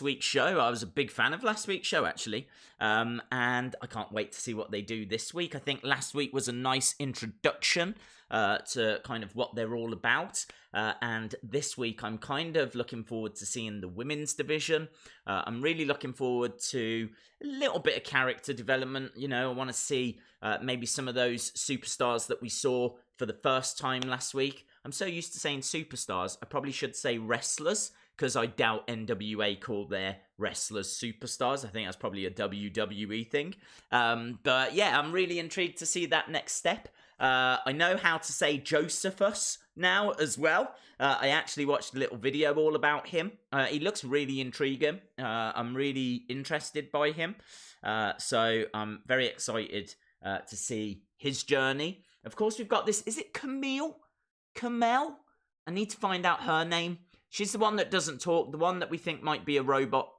week's show. I was a big fan of last week's show, actually. And I can't wait to see what they do this week. I think last week was a nice introduction to kind of what they're all about. And this week, I'm kind of looking forward to seeing the women's division. I'm really looking forward to a little bit of character development. You know, I want to see maybe some of those superstars that we saw for the first time last week. I'm so used to saying superstars, I probably should say wrestlers, because I doubt NWA call their wrestlers superstars. I think that's probably a WWE thing. But yeah, I'm really intrigued to see that next step. I know how to say Josephus now as well. I actually watched a little video all about him. He looks really intriguing. I'm really interested by him. So I'm very excited to see his journey. Of course, we've got this. Is it Camille? Camille? I need to find out her name. She's the one that doesn't talk, the one that we think might be a robot.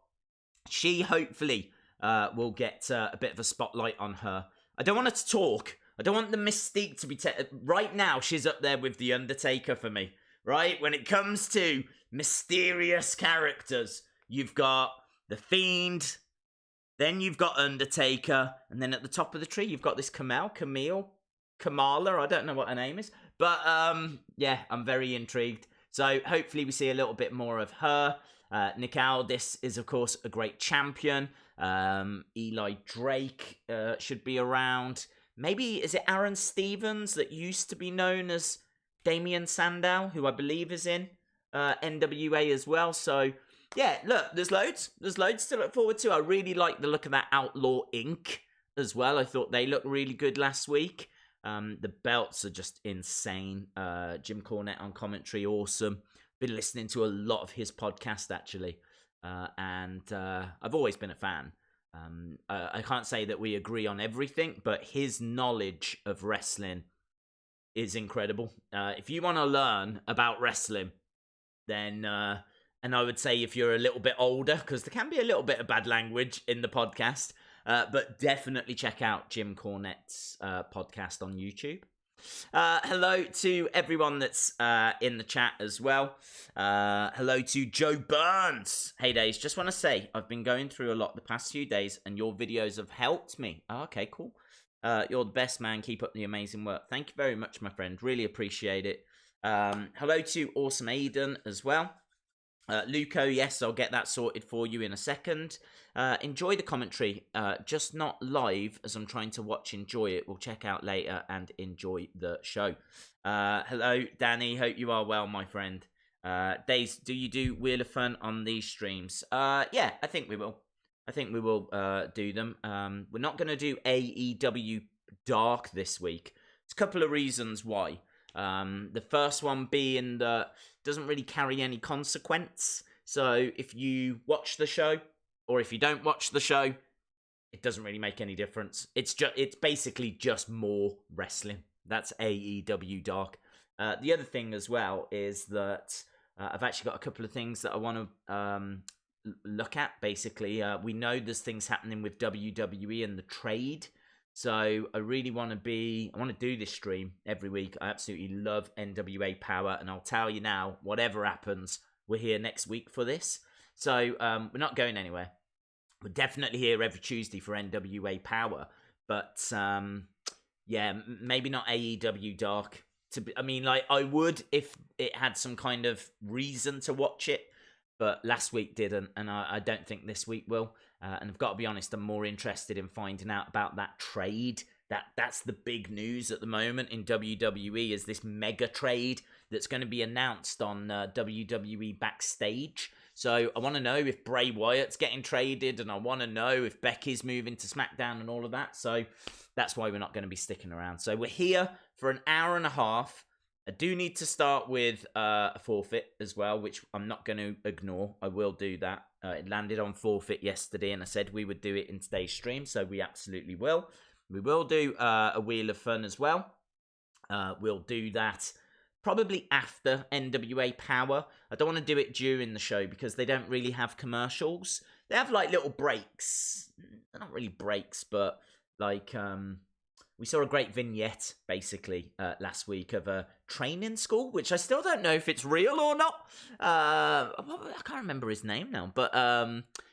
She hopefully will get a bit of a spotlight on her. I don't want her to talk. I don't want the mystique to be... Right now, she's up there with The Undertaker for me, right? When it comes to mysterious characters, you've got The Fiend, then you've got Undertaker, and then at the top of the tree, you've got this Kamala, I don't know what her name is. But, yeah, I'm very intrigued. So, hopefully we see a little bit more of her. Nick Aldis is, of course, a great champion. Eli Drake should be around. Maybe, is it Aron Stevens that used to be known as Damian Sandow, who I believe is in NWA as well. So, yeah, look, there's loads. There's loads to look forward to. I really like the look of that Outlaw Inc. as well. I thought they looked really good last week. The belts are just insane. Jim Cornette on commentary, awesome. Been listening to a lot of his podcast, actually. And I've always been a fan. I can't say that we agree on everything, but his knowledge of wrestling is incredible. If you want to learn about wrestling, then, and I would say if you're a little bit older, because there can be a little bit of bad language in the podcast, but definitely check out Jim Cornette's podcast on YouTube. Hello to everyone that's in the chat as well. Hello to Joe Burns. Hey Days, just want to say I've been going through a lot the past few days and your videos have helped me. Oh, okay, cool. You're the best, man. Keep up the amazing work. Thank you very much, my friend. Really appreciate it. Hello to Awesome Aiden as well. Luco, yes, I'll get that sorted for you in a second. Enjoy the commentary, just not live as I'm trying to enjoy it. We'll check out later and enjoy the show. Hello, Danny. Hope you are well, my friend. Days, do you do Wheel of Fun on these streams? Yeah, I think we will. I think we will do them. We're not going to do AEW Dark this week. There's a couple of reasons why. The first one being that it doesn't really carry any consequence. So if you watch the show or if you don't watch the show, it doesn't really make any difference. It's basically just more wrestling. That's AEW Dark. The other thing as well is that I've actually got a couple of things that I want to look at. Basically, we know there's things happening with WWE and the trade. So I really want to do this stream every week. I absolutely love NWA Power, and I'll tell you now, whatever happens, we're here next week for this. So we're not going anywhere. We're definitely here every Tuesday for NWA Power, but yeah, maybe not AEW Dark. I would if it had some kind of reason to watch it, but last week didn't, and I don't think this week will. And I've got to be honest, I'm more interested in finding out about that trade. That's the big news at the moment in WWE, is this mega trade that's going to be announced on WWE Backstage. So I want to know if Bray Wyatt's getting traded, and I want to know if Becky's moving to SmackDown and all of that. So that's why we're not going to be sticking around. So we're here for an hour and a half. I do need to start with a forfeit as well, which I'm not going to ignore. I will do that. It landed on forfeit yesterday, and I said we would do it in today's stream, so we absolutely will. We will do a Wheel of Fun as well. We'll do that probably after NWA Power. I don't want to do it during the show because they don't really have commercials. They have like little breaks. They're not really breaks, but like we saw a great vignette, basically, last week of a training school, which I still don't know if it's real or not. I can't remember his name now, but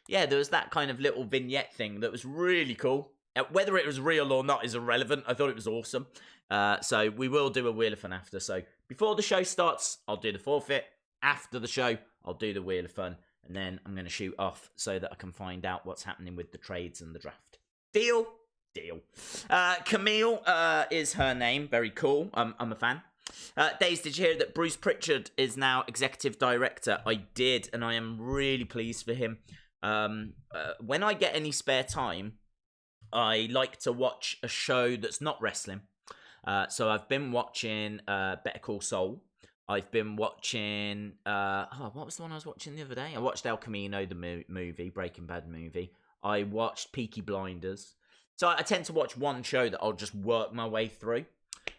yeah, there was that kind of little vignette thing that was really cool. Whether it was real or not is irrelevant. I thought it was awesome. So we will do a Wheel of Fun after. So before the show starts, I'll do the forfeit. After the show, I'll do the Wheel of Fun. And then I'm going to shoot off so that I can find out what's happening with the trades and the draft. Deal? Deal. Camille is her name. Very cool. I'm a fan. Days, did you hear that Bruce Pritchard is now executive director? I did, and I am really pleased for him. When I get any spare time, I like to watch a show that's not wrestling. So I've been watching Better Call Saul. I've been watching... what was the one I was watching the other day? I watched El Camino, the movie, Breaking Bad movie. I watched Peaky Blinders. So I tend to watch one show that I'll just work my way through.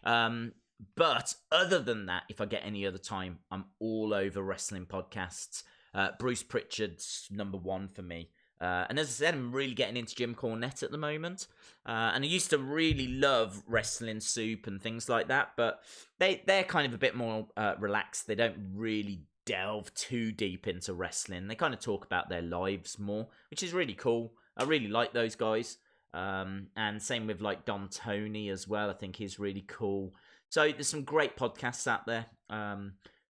But other than that, if I get any other time, I'm all over wrestling podcasts. Bruce Pritchard's number one for me. And as I said, I'm really getting into Jim Cornette at the moment. And I used to really love Wrestling Soup and things like that. But they're kind of a bit more relaxed. They don't really delve too deep into wrestling. They kind of talk about their lives more, which is really cool. I really like those guys. And same with like Don Tony as well. I think he's really cool. So there's some great podcasts out there.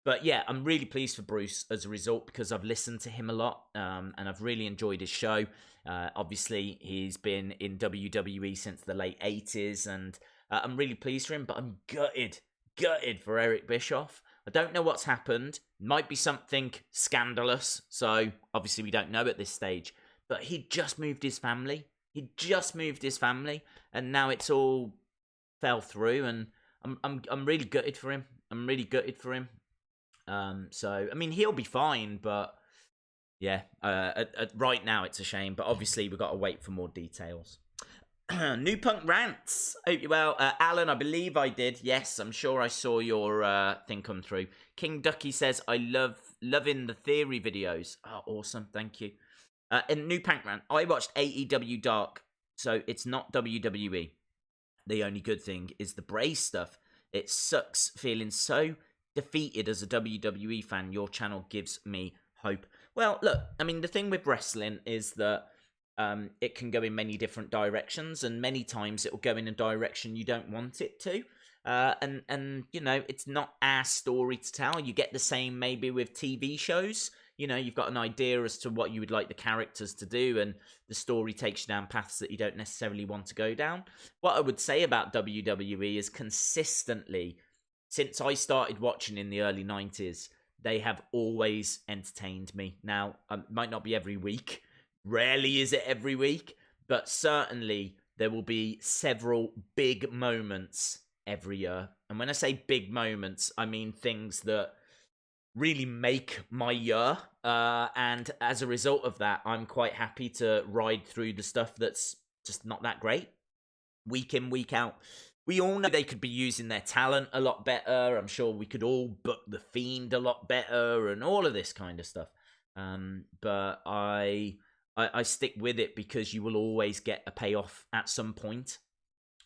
But yeah, I'm really pleased for Bruce as a result because I've listened to him a lot and I've really enjoyed his show. Obviously, he's been in WWE since the late 80s and I'm really pleased for him, but I'm gutted for Eric Bischoff. I don't know what's happened. Might be something scandalous, so obviously we don't know at this stage. But he just moved his family. And now it's all fell through and I'm really gutted for him. So, I mean, he'll be fine, but yeah, right now it's a shame. But obviously, we've got to wait for more details. New Punk Rants. Well, Alan, I believe I did. Yes, I'm sure I saw your thing come through. King Ducky says, I loving the theory videos. Oh, awesome. Thank you. In New Punk Rant, I watched AEW Dark, so it's not WWE. The only good thing is the Bray stuff. It sucks feeling so defeated as a WWE fan. Your channel gives me hope. Well, look, I mean, the thing with wrestling is that it can go in many different directions, and many times it will go in a direction you don't want it to. And you know, it's not our story to tell. You get the same maybe with TV shows. You know, you've got an idea as to what you would like the characters to do, and the story takes you down paths that you don't necessarily want to go down. What I would say about WWE is consistently, since I started watching in the early 90s, they have always entertained me. Now, it might not be every week. Rarely is it every week. But certainly, there will be several big moments every year. And when I say big moments, I mean things that really make my year. And as a result of that, I'm quite happy to ride through the stuff that's just not that great. Week in, week out. We all know they could be using their talent a lot better. I'm sure we could all book The Fiend a lot better and all of this kind of stuff. But I stick with it because you will always get a payoff at some point.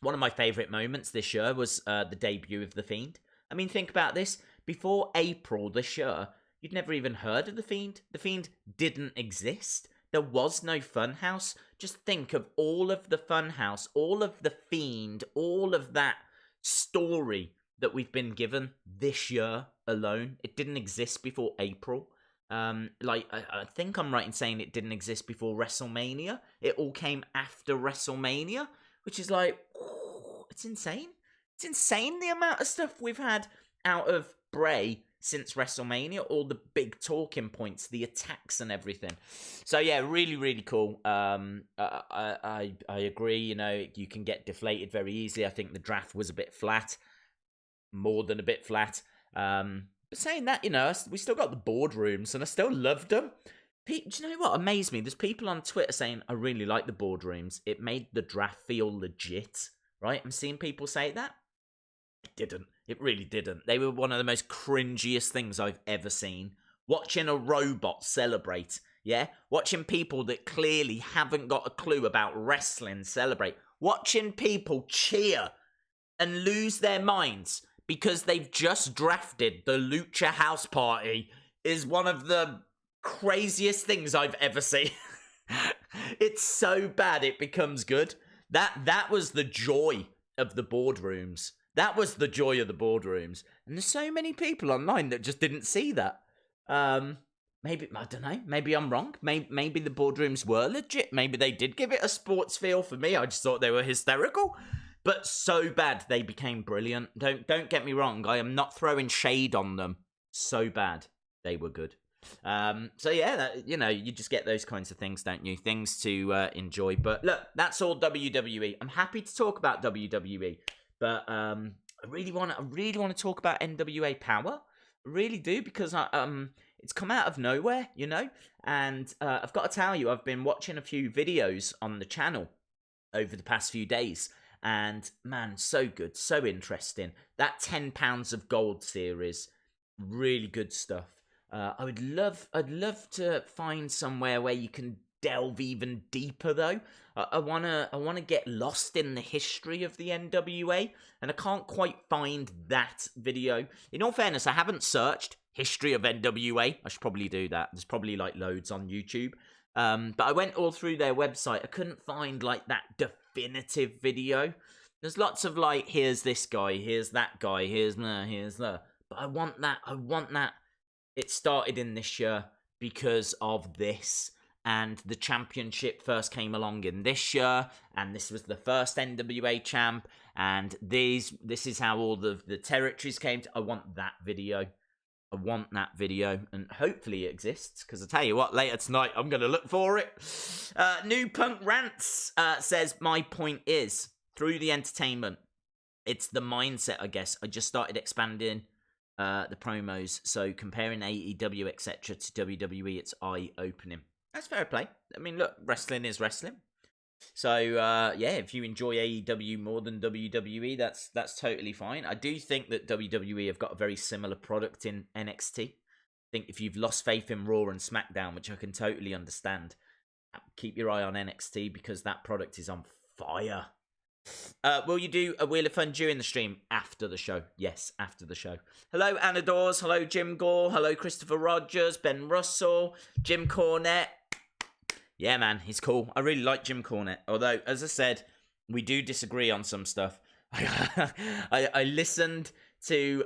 One of my favourite moments this year was the debut of The Fiend. I mean, think about this. Before April this year, you'd never even heard of The Fiend. The Fiend didn't exist. There was no Funhouse. Just think of all of the Funhouse, all of The Fiend, all of that story that we've been given this year alone. It didn't exist before April. I think I'm right in saying it didn't exist before WrestleMania. It all came after WrestleMania, which is like, it's insane. It's insane the amount of stuff we've had out of Bray since WrestleMania, all the big talking points, the attacks and everything. So yeah, really, really cool. I agree, you know, you can get deflated very easily. I think the draft was a bit flat, more than a bit flat. But saying that, you know, we still got the boardrooms and I still loved them. Do you know what amazed me? There's people on Twitter saying, I really like the boardrooms. It made the draft feel legit, right? I'm seeing people say that. It didn't. It really didn't. They were one of the most cringiest things I've ever seen. Watching a robot celebrate, yeah? Watching people that clearly haven't got a clue about wrestling celebrate. watching people cheer and lose their minds because they've just drafted the Lucha House Party is one of the craziest things I've ever seen. It's so bad it becomes good. That was the joy of the boardrooms. That was the joy of the boardrooms. And there's so many people online that just didn't see that. Maybe, I don't know, maybe I'm wrong. Maybe the boardrooms were legit. Maybe they did give it a sports feel. For me, I just thought they were hysterical. But so bad, they became brilliant. Don't get me wrong. I am not throwing shade on them. So bad, they were good. So yeah, you just get those kinds of things, don't you? Things to enjoy. But look, that's all WWE. I'm happy to talk about WWE, but I really want to talk about NWA Power. I really do, because it's come out of nowhere, and I've got to tell you, I've been watching a few videos on the channel over the past few days. And man, so good, so interesting. That 10 pounds of gold series, really good stuff. I'd love to find somewhere where you can delve even deeper though. I wanna get lost in the history of the NWA, and I can't quite find that video. In all fairness, I haven't searched history of NWA. I should probably do that. There's probably like loads on YouTube. But I went all through their website. I couldn't find like that definitive video. There's lots of like, here's this guy, here's that guy, here's the. But I want that. It started in this year because of this. And the championship first came along in this year. And this was the first NWA champ. And this is how all the territories came to. I want that video. I want that video, and hopefully it exists, because I tell you what, later tonight I'm going to look for it. New Punk Rants says, my point is, through the entertainment, it's the mindset, I guess. I just started expanding the promos, so comparing AEW, etc. to WWE, it's eye-opening. That's fair play. I mean, look, wrestling is wrestling. So, yeah, if you enjoy AEW more than WWE, that's totally fine. I do think that WWE have got a very similar product in NXT. I think if you've lost faith in Raw and SmackDown, which I can totally understand, keep your eye on NXT, because that product is on fire. Will you do a Wheel of Fun during the stream? After the show. Yes, after the show. Hello, Anna Dawes. Hello, Jim Gore. Hello, Christopher Rogers, Ben Russell, Jim Cornette. Yeah, man, he's cool. I really like Jim Cornette. Although, as I said, we do disagree on some stuff. I listened to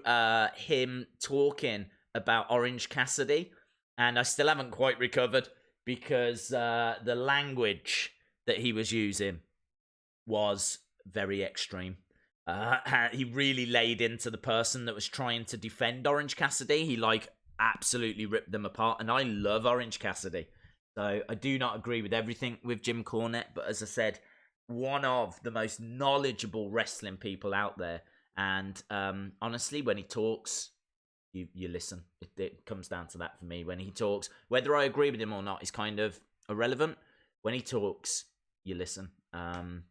him talking about Orange Cassidy, and I still haven't quite recovered, because the language that he was using was very extreme. He really laid into the person that was trying to defend Orange Cassidy. He, absolutely ripped them apart, and I love Orange Cassidy. So I do not agree with everything with Jim Cornette, but as I said, one of the most knowledgeable wrestling people out there. And honestly, when he talks, you listen. It comes down to that for me. When he talks, whether I agree with him or not is kind of irrelevant. When he talks, you listen. And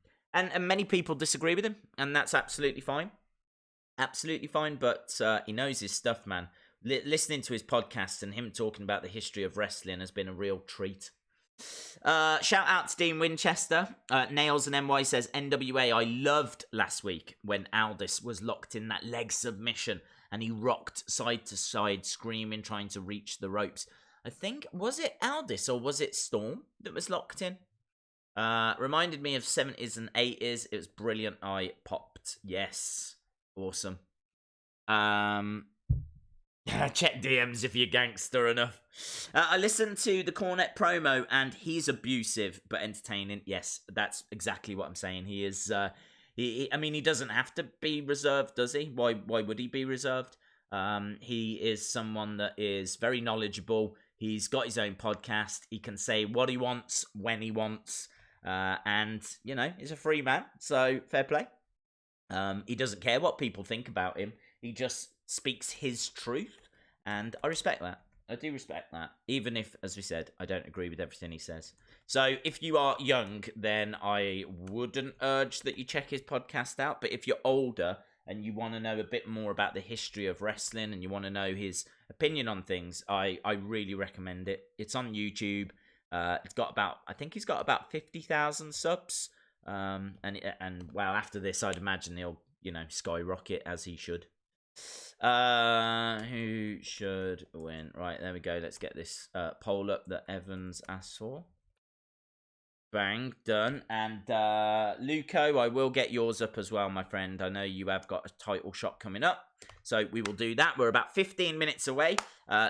many people disagree with him, and that's absolutely fine. Absolutely fine, but he knows his stuff, man. Listening to his podcast and him talking about the history of wrestling has been a real treat. Shout out to Dean Winchester. Nails and NY says, NWA, I loved last week when Aldis was locked in that leg submission and he rocked side to side, screaming, trying to reach the ropes. I think, was it Aldis or was it Storm that was locked in? Reminded me of 70s and 80s. It was brilliant. I popped. Yes. Awesome. Check DMs if you're gangster enough. I listened to the Cornette promo, and he's abusive but entertaining. Yes, that's exactly what I'm saying. He is. I mean, he doesn't have to be reserved, does he? Why would he be reserved? He is someone that is very knowledgeable. He's got his own podcast. He can say what he wants when he wants, and he's a free man. So fair play. He doesn't care what people think about him. He just speaks his truth, and I respect that. I do respect that, even if, as we said, I don't agree with everything he says. So if you are young, then I wouldn't urge that you check his podcast out, but if you're older and you want to know a bit more about the history of wrestling and you want to know his opinion on things, I really recommend it. It's on YouTube. I think he's got about 50,000 subs. And well, after this, I'd imagine he'll, skyrocket as he should. Who should win? Right, there we go. Let's get this poll up that Evans asked for. Bang, done. And Luco, I will get yours up as well, my friend. I know you have got a title shot coming up, so we will do that. We're about 15 minutes away,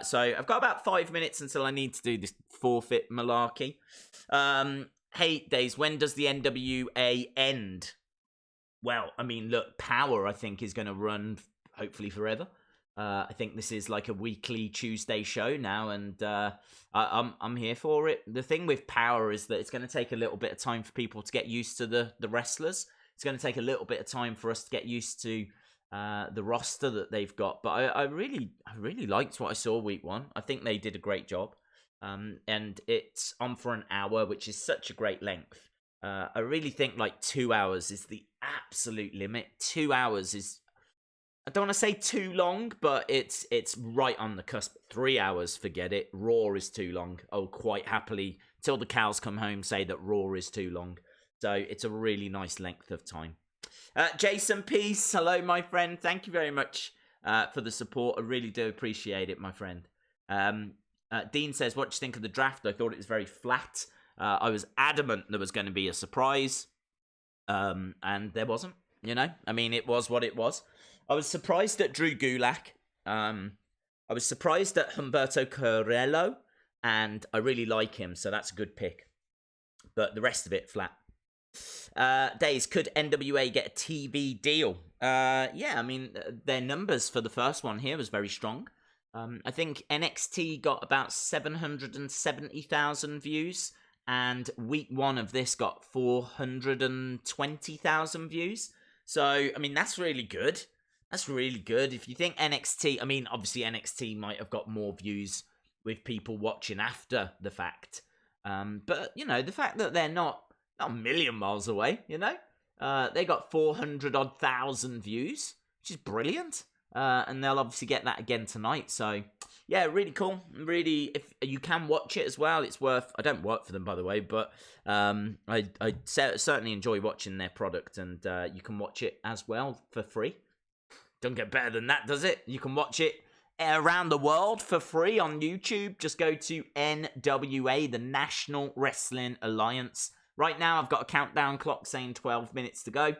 so I've got about 5 minutes until I need to do this forfeit malarkey. Hey, Days, when does the NWA end? Well, I mean, look, Power, I think, is going to run, hopefully, forever. I think this is like a weekly Tuesday show now, and I'm here for it. The thing with Power is that it's going to take a little bit of time for people to get used to the wrestlers. It's going to take a little bit of time for us to get used to the roster that they've got. But I really liked what I saw week 1. I think they did a great job. And it's on for an hour, which is such a great length. I really think like 2 hours is the absolute limit. 2 hours is, I don't want to say too long, but it's right on the cusp. 3 hours, forget it. Raw is too long. I'll quite happily, till the cows come home, say that Raw is too long. So it's a really nice length of time. Jason Peace, hello, my friend. Thank you very much for the support. I really do appreciate it, my friend. Dean says, what do you think of the draft? I thought it was very flat. I was adamant there was going to be a surprise. And there wasn't, I mean, it was what it was. I was surprised at Drew Gulak. I was surprised at Humberto Carrillo. And I really like him, so that's a good pick. But the rest of it, flat. Days, could NWA get a TV deal? Yeah, I mean, their numbers for the first one here was very strong. I think NXT got about 770,000 views, and week 1 of this got 420,000 views. So, I mean, that's really good. That's really good. If you think NXT, I mean, obviously NXT might have got more views with people watching after the fact. But, the fact that they're not a million miles away, they got 400,000 views, which is brilliant. And they'll obviously get that again tonight. So, yeah, really cool. Really, if you can watch it as well, it's worth. I don't work for them, by the way, but I certainly enjoy watching their product, and you can watch it as well for free. Don't get better than that, does it? You can watch it around the world for free on YouTube. Just go to NWA, the National Wrestling Alliance. Right now, I've got a countdown clock saying 12 minutes to go.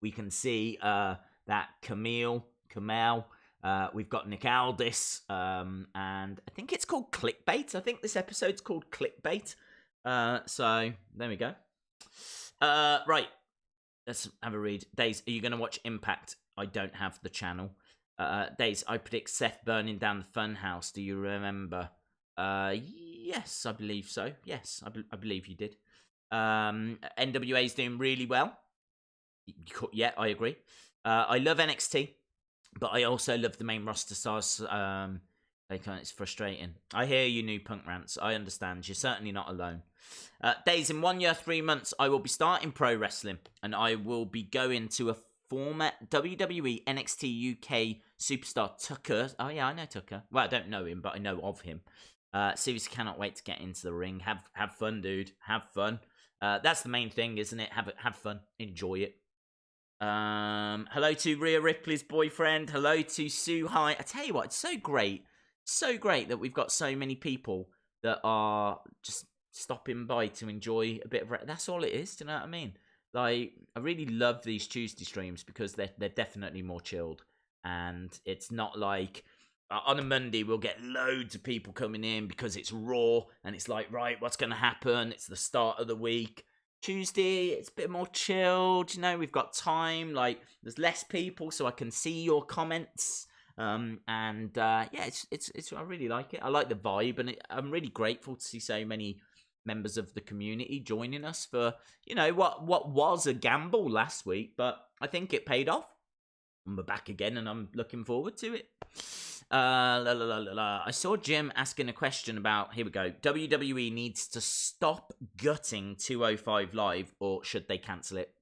We can see that Kamel. We've got Nick Aldis, and I think it's called Clickbait. I think this episode's called Clickbait. So there we go. Right, let's have a read. Days, are you going to watch Impact? I don't have the channel. Days, I predict Seth burning down the Funhouse. Do you remember? Yes, I believe so. Yes, I believe you did. NWA's doing really well. Yeah, I agree. I love NXT. But I also love the main roster stars. It's frustrating. I hear you, New Punk Rants. I understand. You're certainly not alone. Days, in 1 year, 3 months, I will be starting pro wrestling. And I will be going to a former WWE NXT UK superstar Tucker. Oh, yeah, I know Tucker. Well, I don't know him, but I know of him. Seriously cannot wait to get into the ring. Have fun, dude. Have fun. That's the main thing, isn't it? Have fun. Enjoy it. Hello to Rhea Ripley's boyfriend. Hello to Sue High. I tell you what, it's so great that we've got so many people that are just stopping by to enjoy a bit of. That's all it is. Do you know what I mean? Like, I really love these Tuesday streams because they're definitely more chilled, and it's not like on a Monday we'll get loads of people coming in because it's Raw and it's like, right, what's going to happen? It's the start of the week. Tuesday, it's a bit more chilled, we've got time, like, there's less people, so I can see your comments, yeah, it's I really like it. I like the vibe, and I'm really grateful to see so many members of the community joining us for, what was a gamble last week, but I think it paid off, and we're back again, and I'm looking forward to it. I saw Jim asking a question about, here we go, WWE needs to stop gutting 205 Live, or should they cancel it,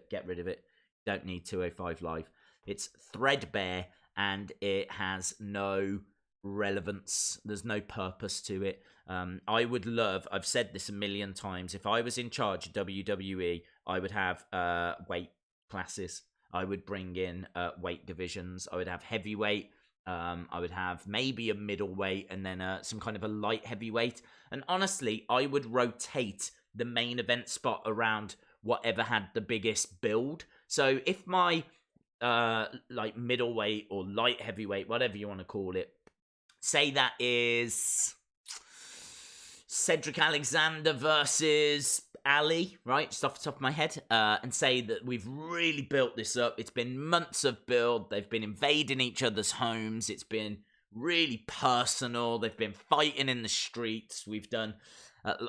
get rid of it. Don't need 205 Live. It's threadbare, and it has no relevance. There's no purpose to it. I would love, I've said this a million times, if I was in charge of WWE, I would have weight classes. I would bring in weight divisions. I would have heavyweight. I would have maybe a middleweight and then some kind of a light heavyweight. And honestly, I would rotate the main event spot around whatever had the biggest build. So if my like middleweight or light heavyweight, whatever you want to call it, say that is Cedric Alexander versus Ali, right? Just off the top of my head. And say that we've really built this up. It's been months of build. They've been invading each other's homes. It's been really personal. They've been fighting in the streets. We've done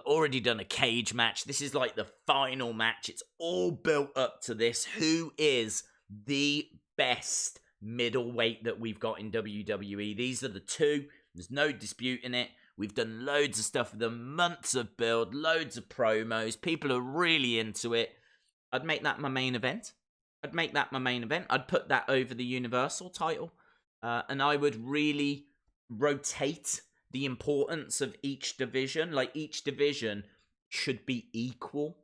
already done a cage match. This is like the final match. It's all built up to this. Who is the best middleweight that we've got in WWE? These are the two. There's no disputing it. We've done loads of stuff with them, months of build, loads of promos. People are really into it. I'd make that my main event. I'd put that over the Universal title. And I would really rotate the importance of each division. Like, each division should be equal.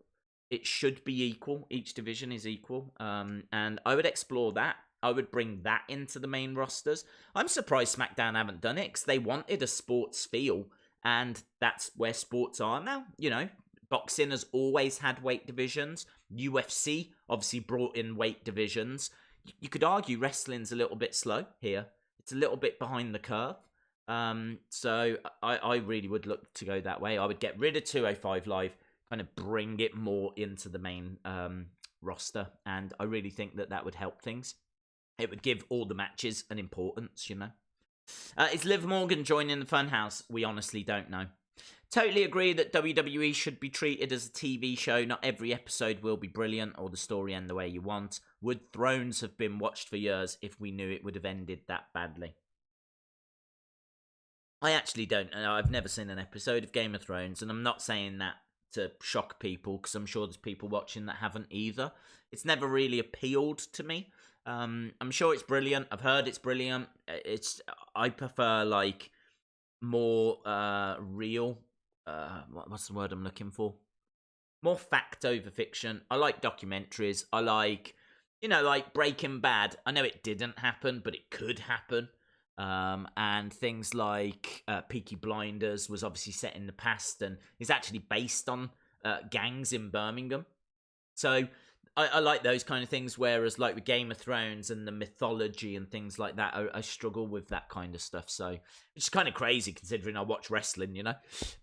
It should be equal. Each division is equal. And I would explore that. I would bring that into the main rosters. I'm surprised SmackDown haven't done it, because they wanted a sports feel, and that's where sports are now. You know, boxing has always had weight divisions. UFC obviously brought in weight divisions. You could argue wrestling's a little bit slow here. It's a little bit behind the curve. So I really would look to go that way. I would get rid of 205 Live, kind of bring it more into the main roster, and I really think that would help things. It would give all the matches an importance, you know. Is Liv Morgan joining the Funhouse? We honestly don't know. Totally agree that WWE should be treated as a TV show. Not every episode will be brilliant or the story end the way you want. Would Thrones have been watched for years if we knew it would have ended that badly? I actually don't know. I've never seen an episode of Game of Thrones, and I'm not saying that to shock people, because I'm sure there's people watching that haven't either. It's never really appealed to me. I'm sure it's brilliant. I've heard it's brilliant. I prefer like more real. What's the word I'm looking for? More fact over fiction. I like documentaries. I like, like Breaking Bad. I know it didn't happen, but it could happen. And things like Peaky Blinders was obviously set in the past and is actually based on gangs in Birmingham. So I like those kind of things, whereas like with Game of Thrones and the mythology and things like that, I struggle with that kind of stuff. So it's kind of crazy considering I watch wrestling,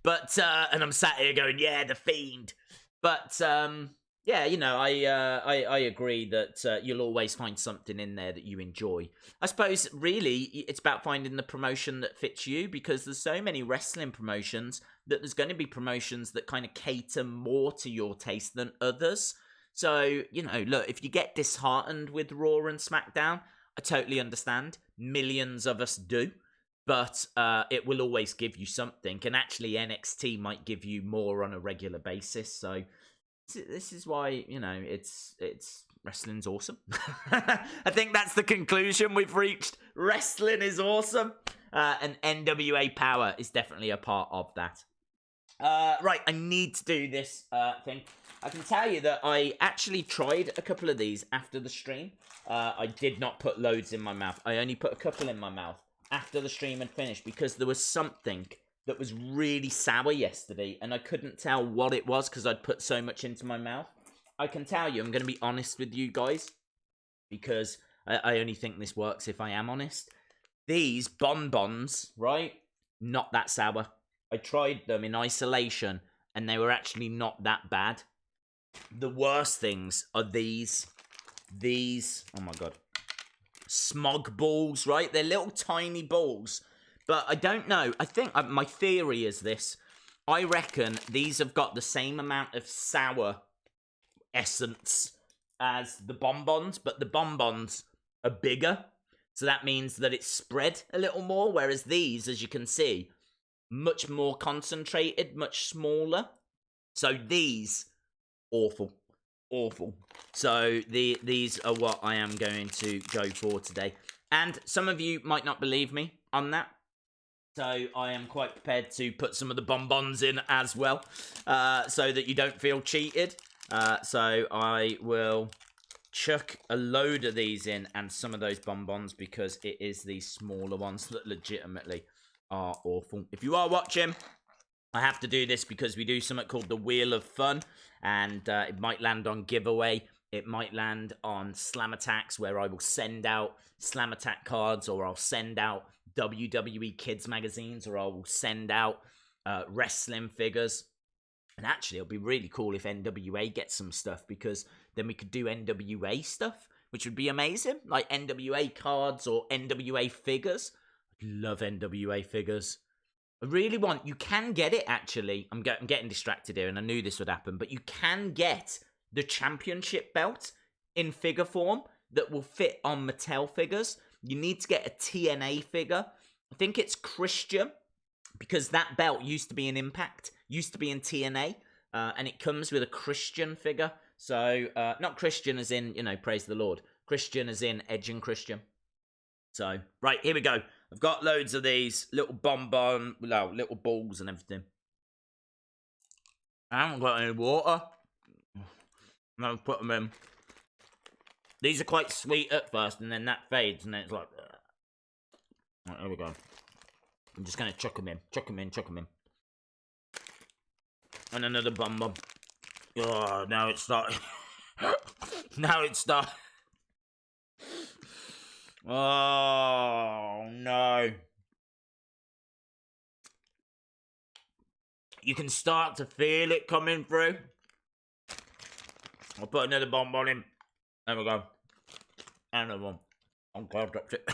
But and I'm sat here going, yeah, the Fiend. But yeah, I agree that you'll always find something in there that you enjoy. I suppose really it's about finding the promotion that fits you, because there's so many wrestling promotions that there's going to be promotions that kind of cater more to your taste than others. So, look, if you get disheartened with Raw and SmackDown, I totally understand. Millions of us do. But it will always give you something. And actually, NXT might give you more on a regular basis. So this is why, it's wrestling's awesome. I think that's the conclusion we've reached. Wrestling is awesome. And NWA Powerrr is definitely a part of that. Right, I need to do this thing. I can tell you that I actually tried a couple of these after the stream. I did not put loads in my mouth. I only put a couple in my mouth after the stream had finished, because there was something that was really sour yesterday, and I couldn't tell what it was because I'd put so much into my mouth. I can tell you, I'm going to be honest with you guys, because I only think this works if I am honest. These bonbons, right? Not that sour. I tried them in isolation, and they were actually not that bad. The worst things are these, oh my god, smog balls, right? They're little tiny balls, but I don't know. I think, my theory is this. I reckon these have got the same amount of sour essence as the bonbons, but the bonbons are bigger. So that means that it's spread a little more, whereas these, as you can see, much more concentrated, much smaller. So these, awful. So these are what I am going to go for today. And some of you might not believe me on that. So I am quite prepared to put some of the bonbons in as well, so that you don't feel cheated. So I will chuck a load of these in and some of those bonbons, because it is these smaller ones that legitimately are awful. If you are watching, I have to do this because we do something called the Wheel of Fun, and it might land on giveaway. It might land on Slam Attacks, where I will send out Slam Attack cards, or I'll send out WWE Kids magazines, or I will send out wrestling figures. And actually, it'll be really cool if NWA gets some stuff, because then we could do NWA stuff, which would be amazing. Like NWA cards or NWA figures. I'd love NWA figures. I really want... You can get it, actually. I'm getting distracted here, and I knew this would happen. But you can get the championship belt in figure form that will fit on Mattel figures. You need to get a TNA figure. I think it's Christian, because that belt used to be in Impact, used to be in TNA, and it comes with a Christian figure. So, not Christian as in, praise the Lord. Christian as in Edge and Christian. So, right, here we go. I've got loads of these little little balls and everything. I haven't got any water. I'll put them in. These are quite sweet at first, and then that fades, and then it's like... Right, here we go. I'm just going to chuck them in. Chuck them in, chuck them in. And another bonbon. Oh, now it's starting. Now it's starting. Oh, no. You can start to feel it coming through. I'll put another bonbon in. There we go. Another one. I'm glad I dropped it.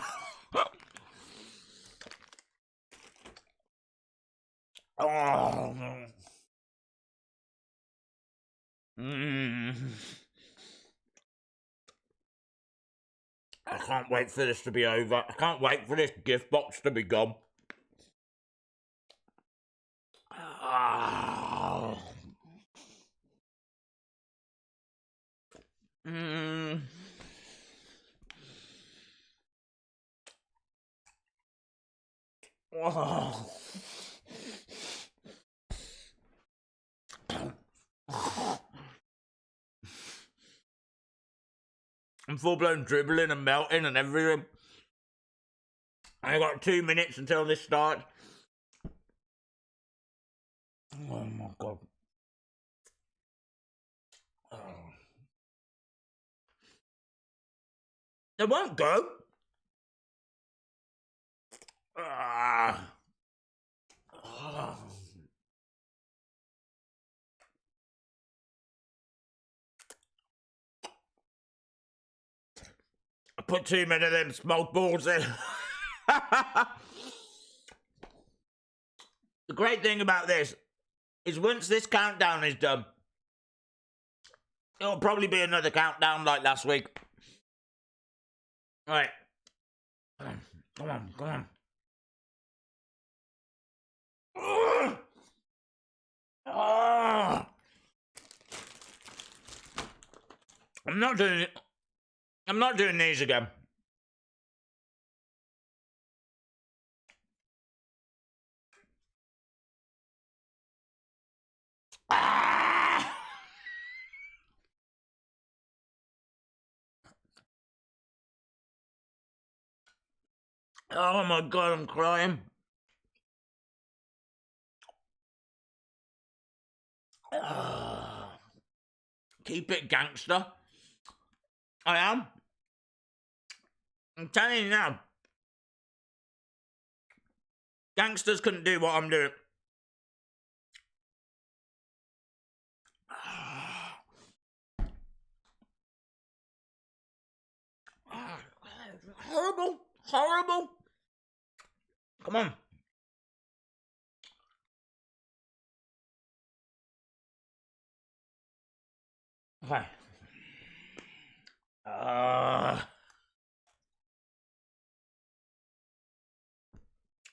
Oh. I can't wait for this to be over. I can't wait for this gift box to be gone. Oh. Oh. I'm full-blown dribbling and melting and everything. I got 2 minutes until this starts. Oh my god. Oh. They won't go. Ah. Oh. I put too many of them smoke balls in. The great thing about this is once this countdown is done, it'll probably be another countdown like last week. Right. Come on, come on. I'm not doing it. I'm not doing these again. Ah! Oh my god, I'm crying. Keep it gangster. I am. I'm telling you now. Gangsters couldn't do what I'm doing. Horrible. Horrible. Come on. Okay.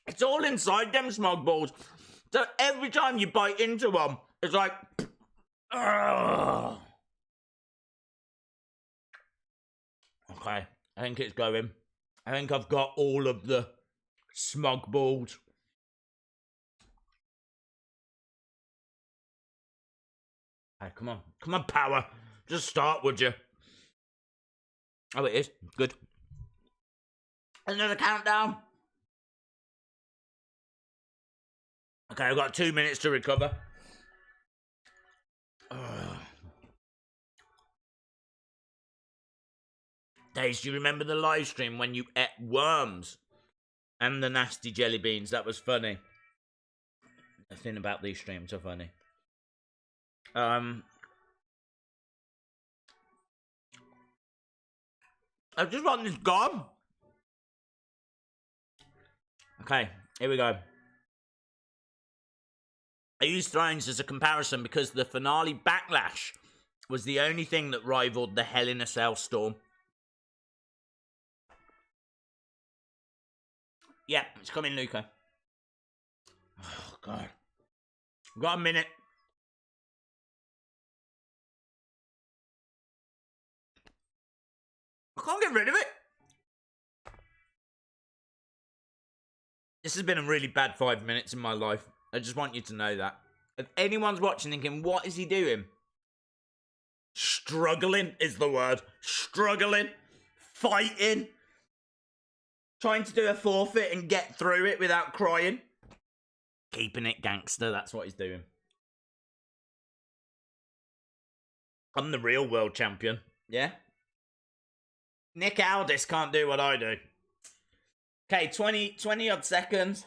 It's all inside them smog balls. So every time you bite into one, it's like... Okay, I think it's going. I think I've got all of the smog balls. Hey, come on. Come on, Power. Just start, would you? Oh, it is. Good. Another countdown. Okay, I've got 2 minutes to recover. Days, do you remember the live stream when you ate worms and the nasty jelly beans? That was funny. Nothing about these streams are funny. I just want this gone. Okay, here we go. I use Thrones as a comparison because the finale Backlash was the only thing that rivaled the Hell in a Cell storm. Yeah, it's coming, Luca. Oh, God. We've got a minute. I can't get rid of it. This has been a really bad 5 minutes in my life. I just want you to know that. If anyone's watching thinking, what is he doing? Struggling is the word. Struggling. Fighting. Trying to do a forfeit and get through it without crying. Keeping it gangster, that's what he's doing. I'm the real world champion. Yeah? Nick Aldis can't do what I do. Okay, 20 odd seconds.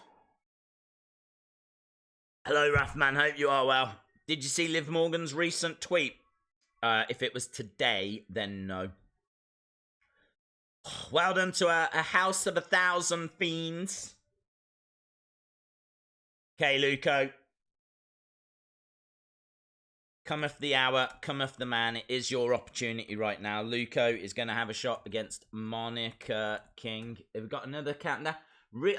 Hello, Rathman. Hope you are well. Did you see Liv Morgan's recent tweet? If it was today, then no. Well done to a house of 1,000 fiends. Okay, Luco. Cometh the hour, cometh the man. It is your opportunity right now. Luco is going to have a shot against Monica King. Have we got another countdown?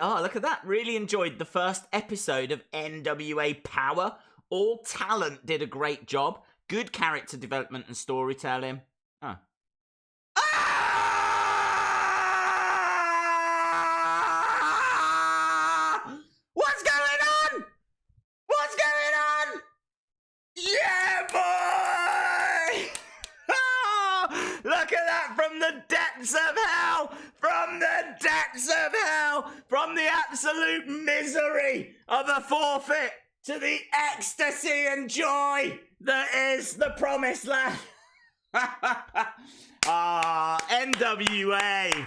Oh, look at that. Really enjoyed the first episode of NWA Power. All talent did a great job. Good character development and storytelling. Huh. What's going on? What's going on? Yeah, boy! Look at that from the depths of hell! From the depths of hell! From the absolute misery of a forfeit to the ecstasy and joy that is the promised land. NWA!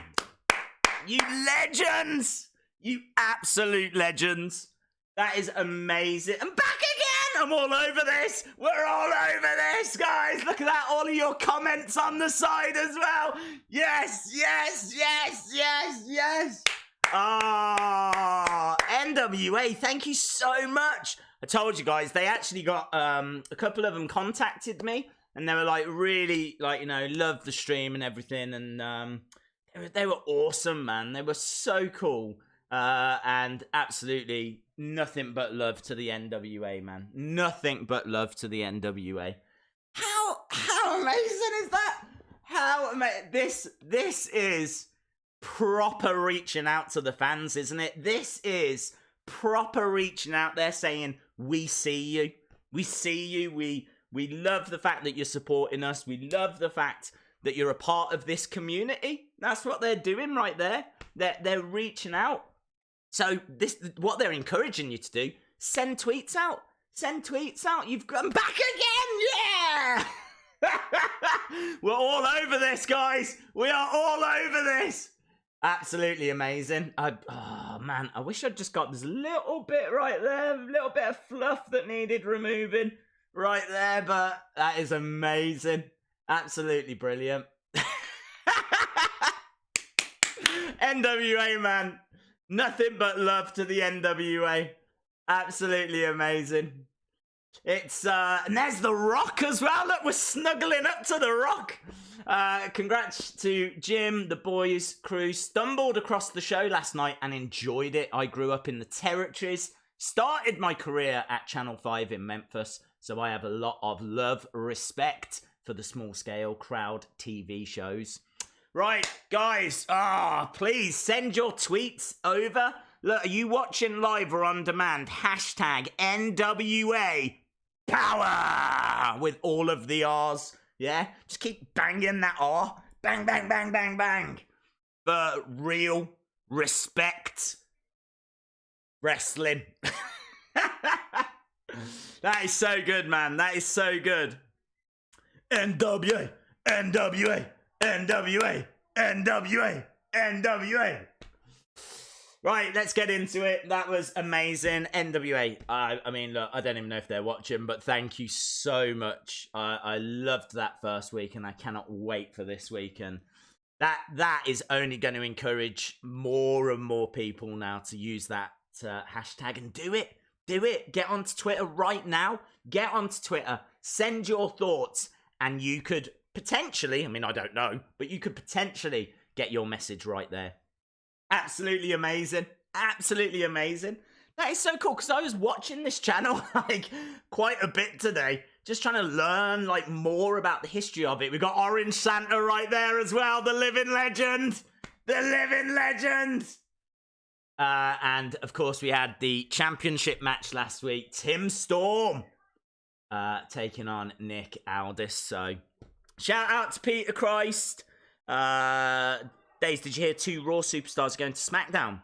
You legends! You absolute legends. That is amazing. I'm back again! I'm all over this. We're all over this, guys. Look at that. All of your comments on the side as well. Yes, yes, yes, yes, yes. NWA, thank you so much. I told you guys, they actually got, a couple of them contacted me. And they were like, really, like, you know, loved the stream and everything. And they were awesome, man. They were so cool. And absolutely nothing but love to the NWA, man. Nothing but love to the NWA. How amazing is that? How amazing. This is proper reaching out to the fans, isn't it? This is proper reaching out there saying, we see you. We see you. We love the fact that you're supporting us. We love the fact that you're a part of this community. That's what they're doing right there. They're reaching out. So what they're encouraging you to do, send tweets out. Send tweets out. You've gone back again. Yeah. We're all over this, guys. We are all over this. Absolutely amazing. Oh, man. I wish I'd just got this little bit right there. A little bit of fluff that needed removing right there. But that is amazing. Absolutely brilliant. NWA, man. Nothing but love to the NWA. Absolutely amazing. It's, and there's The Rock as well. Look, we're snuggling up to The Rock. Congrats to Jim, the boys, crew. Stumbled across the show last night and enjoyed it. I grew up in the territories. Started my career at Channel 5 in Memphis. So I have a lot of love, respect for the small-scale crowd TV shows. Right, guys, please send your tweets over. Look, are you watching live or on demand? Hashtag NWA Power! With all of the R's. Yeah? Just keep banging that R. Bang, bang, bang, bang, bang. For real respect wrestling. That is so good, man. That is so good. NWA, NWA, NWA, NWA, NWA. Right, let's get into it. That was amazing. NWA. I mean, look, I don't even know if they're watching, but thank you so much. I loved that first week, and I cannot wait for this week. And that is only going to encourage more and more people now to use that hashtag and do it. Do it. Get onto Twitter right now. Get onto Twitter. Send your thoughts, and you could potentially, I mean, I don't know, but you could potentially get your message right there. Absolutely amazing. Absolutely amazing. That is so cool, because I was watching this channel like quite a bit today, just trying to learn like more about the history of it. We got Orange Santa right there as well, the living legend. The living legend. And of course we had the championship match last week. Tim Storm taking on Nick Aldis. So shout out to Peter Christ. Days, did you hear 2 Raw superstars going to SmackDown?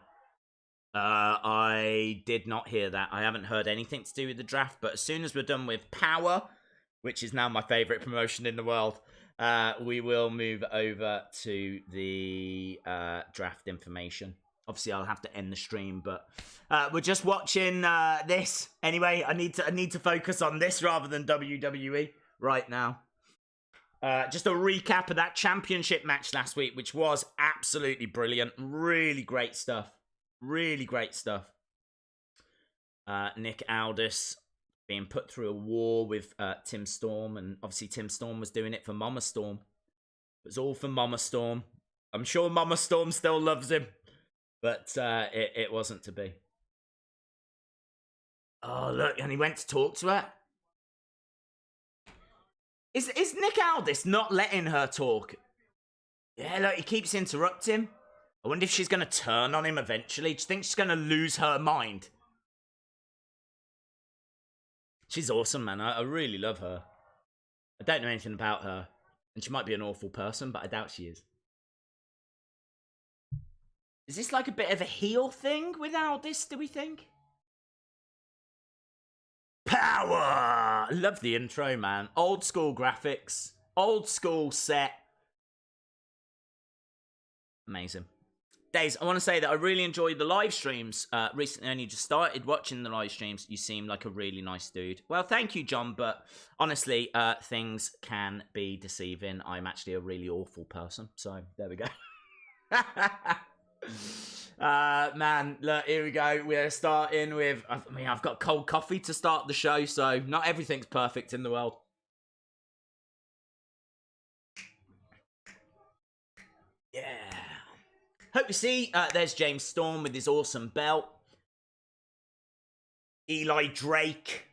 I did not hear that. I haven't heard anything to do with the draft, but as soon as we're done with Power, which is now my favourite promotion in the world, we will move over to the draft information. Obviously, I'll have to end the stream, but we're just watching this. Anyway, I need to focus on this rather than WWE right now. Just a recap of that championship match last week, which was absolutely brilliant. Really great stuff. Really great stuff. Nick Aldis being put through a war with Tim Storm, and obviously Tim Storm was doing it for Mama Storm. It was all for Mama Storm. I'm sure Mama Storm still loves him, but it wasn't to be. Oh, look, and he went to talk to her. Is Nick Aldis not letting her talk? Yeah, look, he keeps interrupting. I wonder if she's going to turn on him eventually. Do you think she's going to lose her mind? She's awesome, man. I really love her. I don't know anything about her. And she might be an awful person, but I doubt she is. Is this like a bit of a heel thing with Aldis, do we think? Power! Love the intro, man. Old school graphics. Old school set. Amazing. Days, I want to say that I really enjoyed the live streams. Recently only just started watching the live streams. You seem like a really nice dude. Well, thank you, John, but honestly, things can be deceiving. I'm actually a really awful person, so there we go. Man, look, here we go. We're starting with, I mean, I've got cold coffee to start the show, so not everything's perfect in the world. Yeah. Hope you see, there's James Storm with his awesome belt. Eli Drake.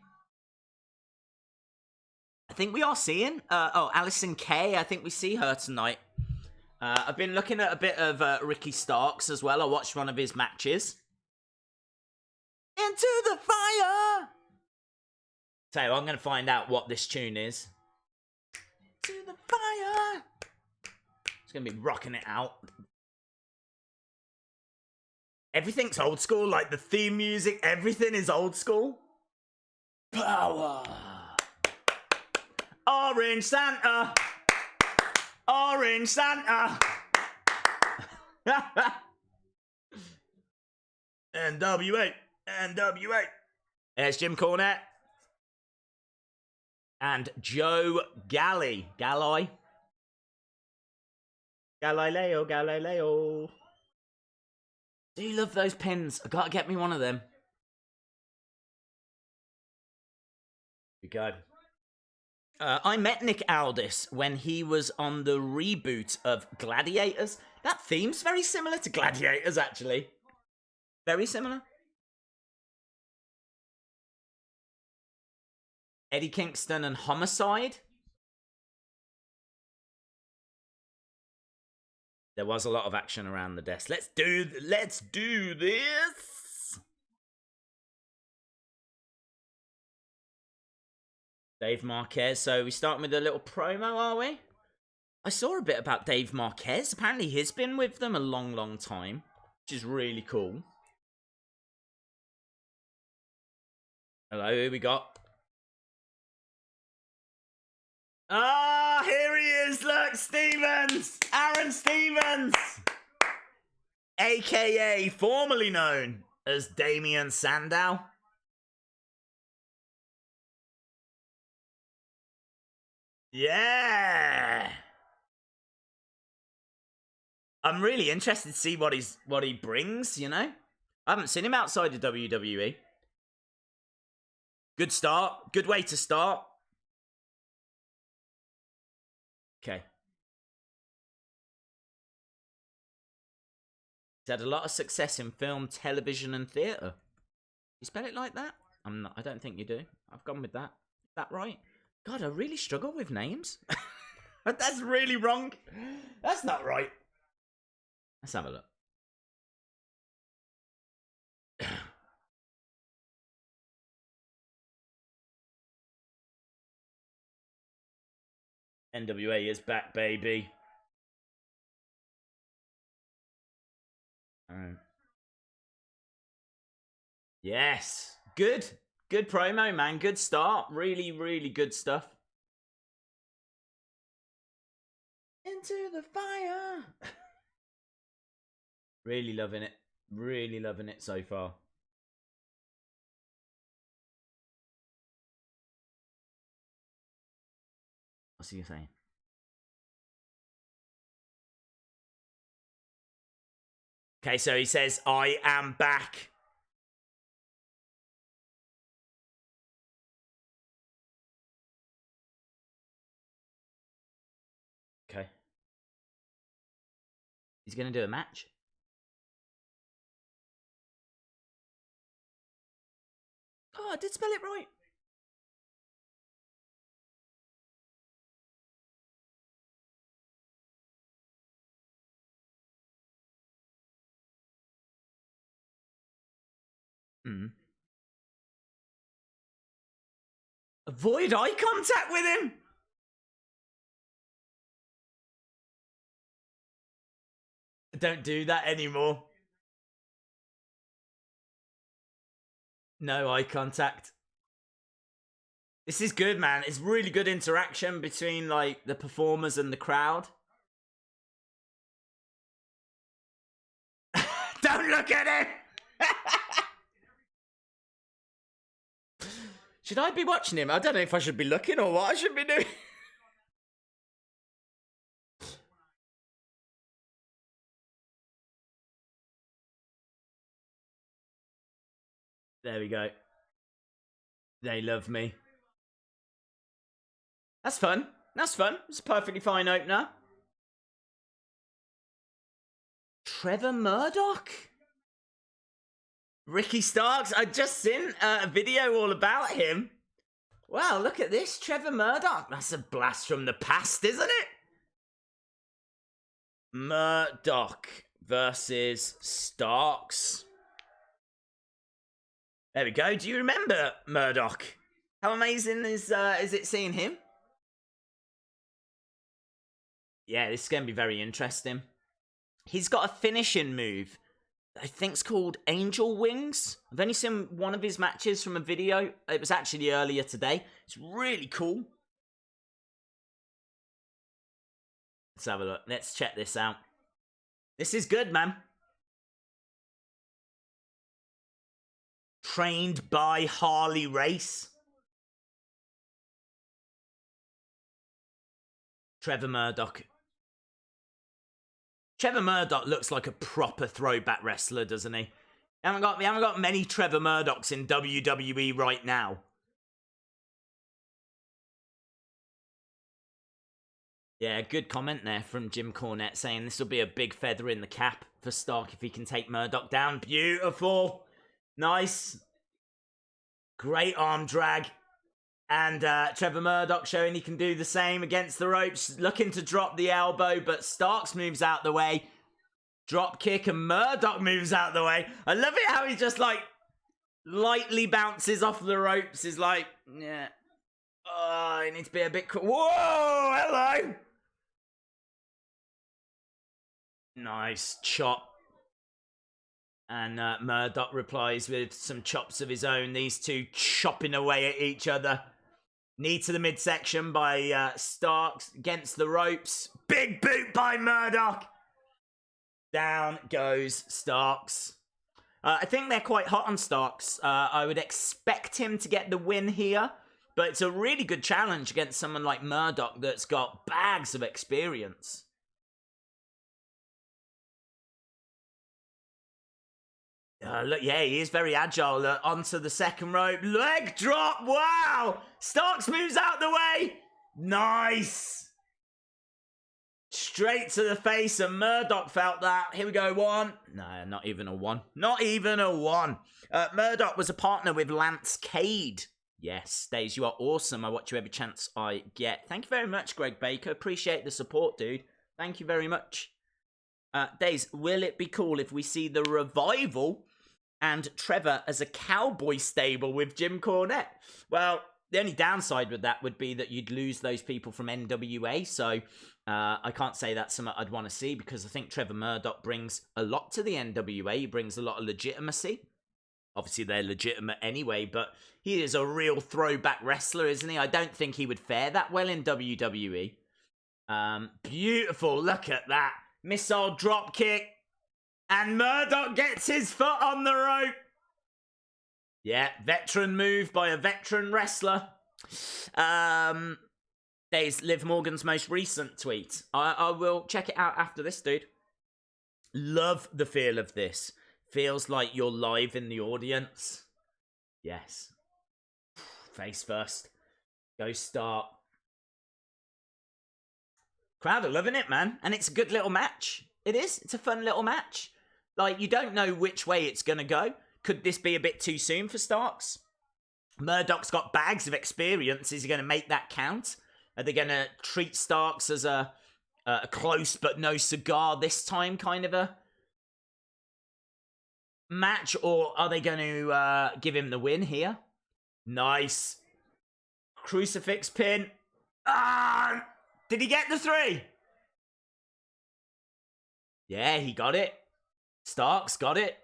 I think we are seeing, Allysin Kay. I think we see her tonight. I've been looking at a bit of Ricky Starks as well. I watched one of his matches. Into the fire! So I'm going to find out what this tune is. To the fire! It's going to be rocking it out. Everything's old school, like the theme music, everything is old school. Power! Orange Santa! Orange Santa! NWA! NWA! There's Jim Cornette. And Joe Galli. Galli? Galileo, Galileo. Do you love those pins? I gotta get me one of them. Here we go. I met Nick Aldis when he was on the reboot of Gladiators. That theme's very similar to Gladiators, actually. Very similar. Eddie Kingston and Homicide. There was a lot of action around the desk. Let's do this. Dave Marquez. So we starting with a little promo, are we? I saw a bit about Dave Marquez. Apparently he's been with them a long, long time, which is really cool. Hello, who we got? Ah, here he is, look, Stevens! Aron Stevens! AKA formerly known as Damien Sandow. Yeah! I'm really interested to see what he brings, you know? I haven't seen him outside of WWE. Good start. Good way to start. Okay. He's had a lot of success in film, television, and theatre. You spell it like that? I don't think you do. I've gone with that. Is that right? God, I really struggle with names. That's really wrong. That's not right. Let's have a look. NWA is back, baby. Yes. Good. Good promo, man. Good start. Really, really good stuff. Into the fire. Really loving it. Really loving it so far. What's he saying? Okay, so he says, I am back. Okay. He's going to do a match. Oh, I did spell it right. Avoid eye contact with him. Don't do that anymore. No eye contact. This is good, man. It's really good interaction between, like, the performers and the crowd. Don't look at him! Should I be watching him? I don't know if I should be looking or what I should be doing. There we go. They love me. That's fun. That's fun. It's a perfectly fine opener. Trevor Murdoch? Ricky Starks? I just seen a video all about him. Wow, look at this. Trevor Murdoch. That's a blast from the past, isn't it? Murdoch versus Starks. There we go. Do you remember Murdoch? How amazing is it seeing him? Yeah, this is going to be very interesting. He's got a finishing move. I think it's called Angel Wings. I've only seen one of his matches from a video. It was actually earlier today. It's really cool. Let's have a look. Let's check this out. This is good, man. Trained by Harley Race. Trevor Murdoch. Trevor Murdoch looks like a proper throwback wrestler, doesn't he? We haven't got many Trevor Murdochs in WWE right now. Yeah, good comment there from Jim Cornette saying this will be a big feather in the cap for Stark if he can take Murdoch down. Beautiful. Nice. Great arm drag. And Trevor Murdoch showing he can do the same against the ropes. Looking to drop the elbow, but Starks moves out the way. Drop kick and Murdoch moves out the way. I love it how he just, like, lightly bounces off the ropes. Is like, yeah. Oh, I need to be a bit cool. Whoa, hello. Nice chop. And Murdoch replies with some chops of his own. These two chopping away at each other. Knee to the midsection by Starks against the ropes. Big boot by Murdoch. Down goes Starks. I think they're quite hot on Starks. I would expect him to get the win here. But it's a really good challenge against someone like Murdoch that's got bags of experience. Look, yeah, he is very agile. Onto the second rope. Leg drop. Wow. Starks moves out the way. Nice. Straight to the face, and Murdoch felt that. Here we go, one. No, not even a one. Not even a one. Murdoch was a partner with Lance Cade. Yes, Days, you are awesome. I watch you every chance I get. Thank you very much, Greg Baker. Appreciate the support, dude. Thank you very much. Days, will it be cool if we see the Revival and Trevor as a cowboy stable with Jim Cornette? Well, the only downside with that would be that you'd lose those people from NWA, so I can't say that's something I'd want to see, because I think Trevor Murdoch brings a lot to the NWA. He brings a lot of legitimacy. Obviously, they're legitimate anyway, but he is a real throwback wrestler, isn't he? I don't think he would fare that well in WWE. Beautiful, look at that. Missile drop kick. And Murdoch gets his foot on the rope. Yeah, veteran move by a veteran wrestler. There's Liv Morgan's most recent tweet. I will check it out after this, dude. Love the feel of this. Feels like you're live in the audience. Yes. Face first. Go start. Crowd are loving it, man. And it's a good little match. It is. It's a fun little match. Like, you don't know which way it's going to go. Could this be a bit too soon for Starks? Murdoch's got bags of experience. Is he going to make that count? Are they going to treat Starks as a close but no cigar this time kind of a match? Or are they going to give him the win here? Nice. Crucifix pin. Ah! Did he get the 3? Yeah, he got it. Starks got it.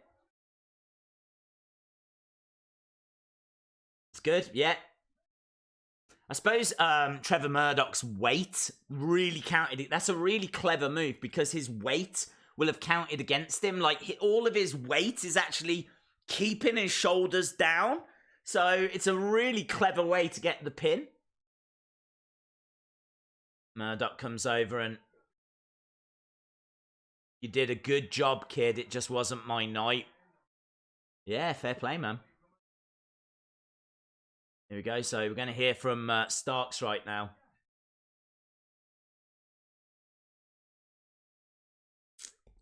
It's good, yeah. I suppose Trevor Murdoch's weight really counted it. That's a really clever move, because his weight will have counted against him. Like, all of his weight is actually keeping his shoulders down. So it's a really clever way to get the pin. Murdoch comes over and... You did a good job, kid. It just wasn't my night. Yeah, fair play, man. Here we go. So we're going to hear from Starks right now.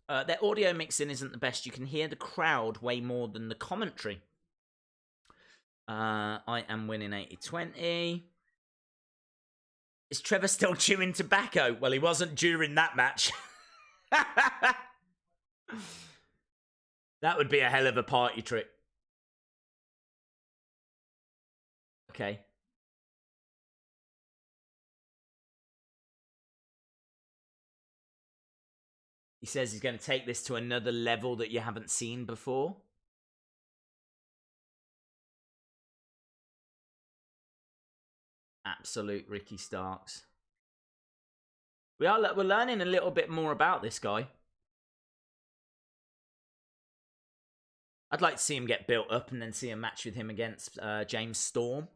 Their audio mixing isn't the best. You can hear the crowd way more than the commentary. I am winning 80-20. Is Trevor still chewing tobacco? Well, he wasn't during that match. That would be a hell of a party trick. Okay. He says he's going to take this to another level that you haven't seen before. Absolute Ricky Starks. We're learning a little bit more about this guy. I'd like to see him get built up and then see a match with him against James Storm.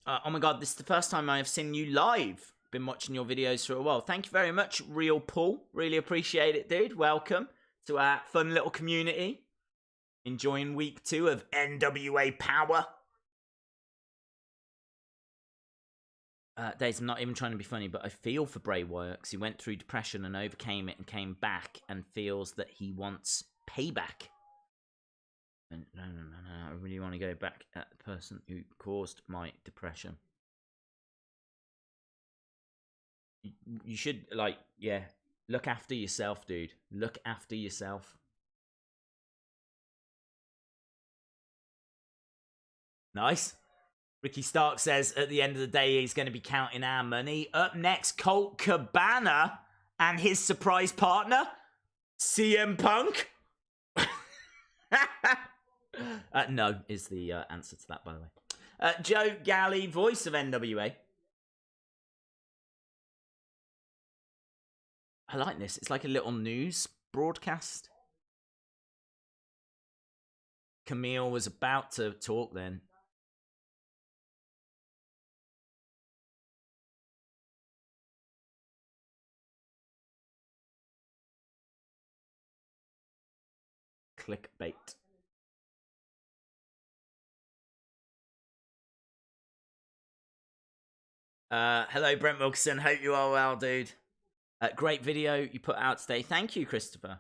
Oh my god, this is the first time I have seen you live. Been watching your videos for a while. Thank you very much, Real Paul. Really appreciate it, dude. Welcome to our fun little community. Enjoying week 2 of NWA Power. Days, I'm not even trying to be funny, but I feel for Bray Wyatt because he went through depression and overcame it and came back and feels that he wants payback. And no. I really want to go back at the person who caused my depression. You should, like, yeah, look after yourself, dude. Look after yourself. Nice. Ricky Stark says at the end of the day he's going to be counting our money. Up next, Colt Cabana and his surprise partner, CM Punk. No is the answer to that, by the way. Joe Galley, voice of NWA. I like this. It's like a little news broadcast. Camille was about to talk then. Clickbait. Hello, Brent Wilkinson. Hope you are well, dude. Great video you put out today. Thank you, Christopher.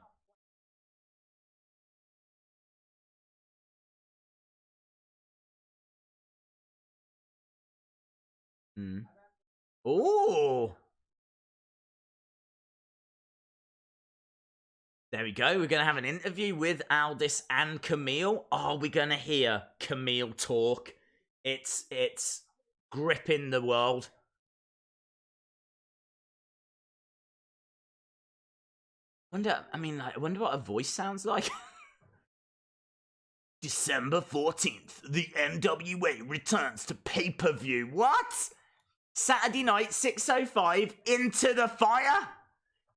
Oh, there we go. We're going to have an interview with Aldis and Camille. Oh, we're going to hear Camille talk. It's gripping the world. I wonder what her voice sounds like. December 14th, the NWA returns to pay-per-view. What? Saturday night, 6:05, Into the Fire?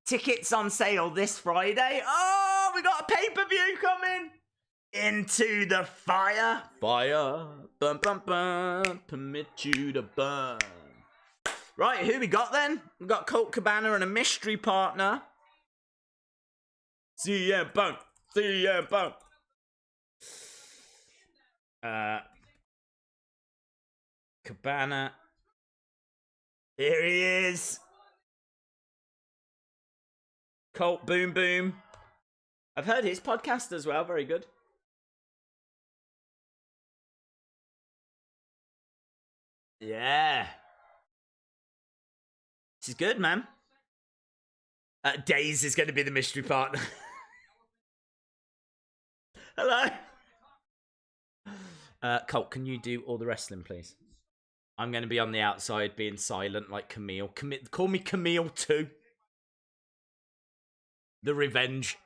Tickets on sale this Friday. Oh, we got a pay-per-view coming. Into the Fire. Fire. Bum, bum, bum. Permit you to burn. Right, who we got then? We got Colt Cabana and a mystery partner. CM Punk. CM Punk. Cabana. Here he is. Colt Boom Boom. I've heard his podcast as well. Very good. Yeah. This is good, man. Daze is going to be the mystery partner. Hello. Colt, can you do all the wrestling, please? I'm going to be on the outside being silent like Camille. Call me Camille too. The Revenge.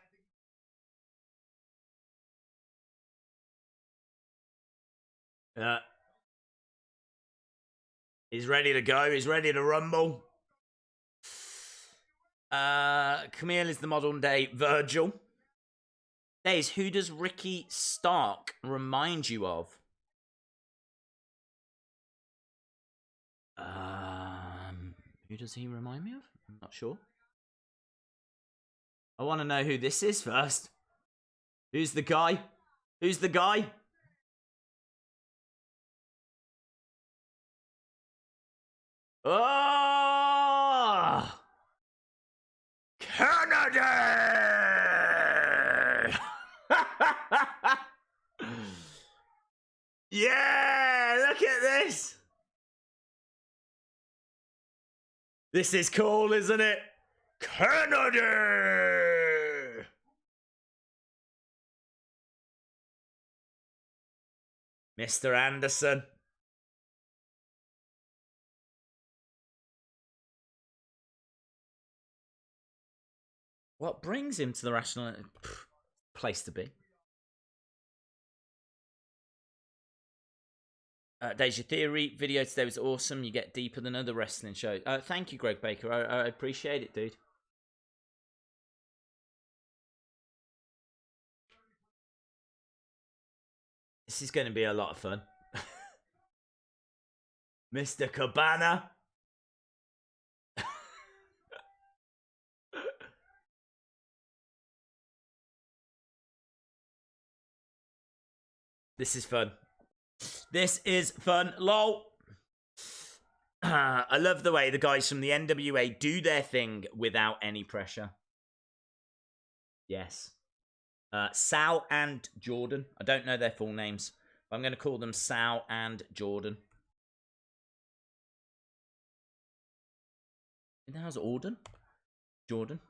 He's ready to go. He's ready to rumble. Camille is the modern day Virgil. Days, who does Ricky Stark remind you of? Who does he remind me of? I'm not sure. I want to know who this is first. Who's the guy? Who's the guy? Oh! Kennedy! Yeah, look at this. This is cool, isn't it? Kennedy! Mr. Anderson. What brings him to the rational place to be? Deja Theory video today was awesome. You get deeper than other wrestling shows. Thank you, Greg Baker. I appreciate it, dude. This is going to be a lot of fun. Mr. Cabana. This is fun. This is fun. LOL. I love the way the guys from the NWA do their thing without any pressure. Yes. Sal and Jordan. I don't know their full names, but I'm going to call them Sal and Jordan. Who the hell's Auden? Jordan.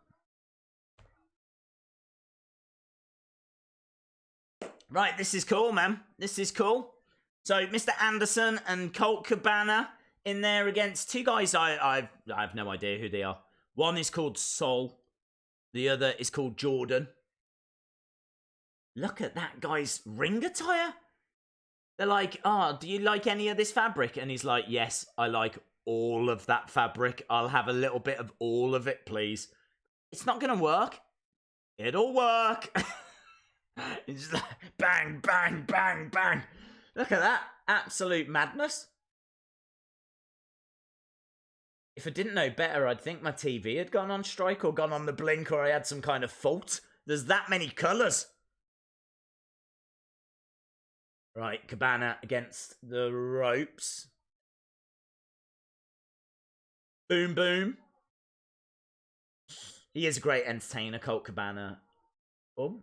Right, this is cool, man. This is cool. So Mr. Anderson and Colt Cabana in there against two guys I have no idea who they are. One is called Sol. The other is called Jordan. Look at that guy's ring attire. They're like, oh, do you like any of this fabric? And he's like, yes, I like all of that fabric. I'll have a little bit of all of it, please. It's not going to work. It'll work. It's just like, bang, bang, bang, bang. Look at that. Absolute madness. If I didn't know better, I'd think my TV had gone on strike or gone on the blink or I had some kind of fault. There's that many colours. Right, Cabana against the ropes. Boom, boom. He is a great entertainer, Colt Cabana. Oh.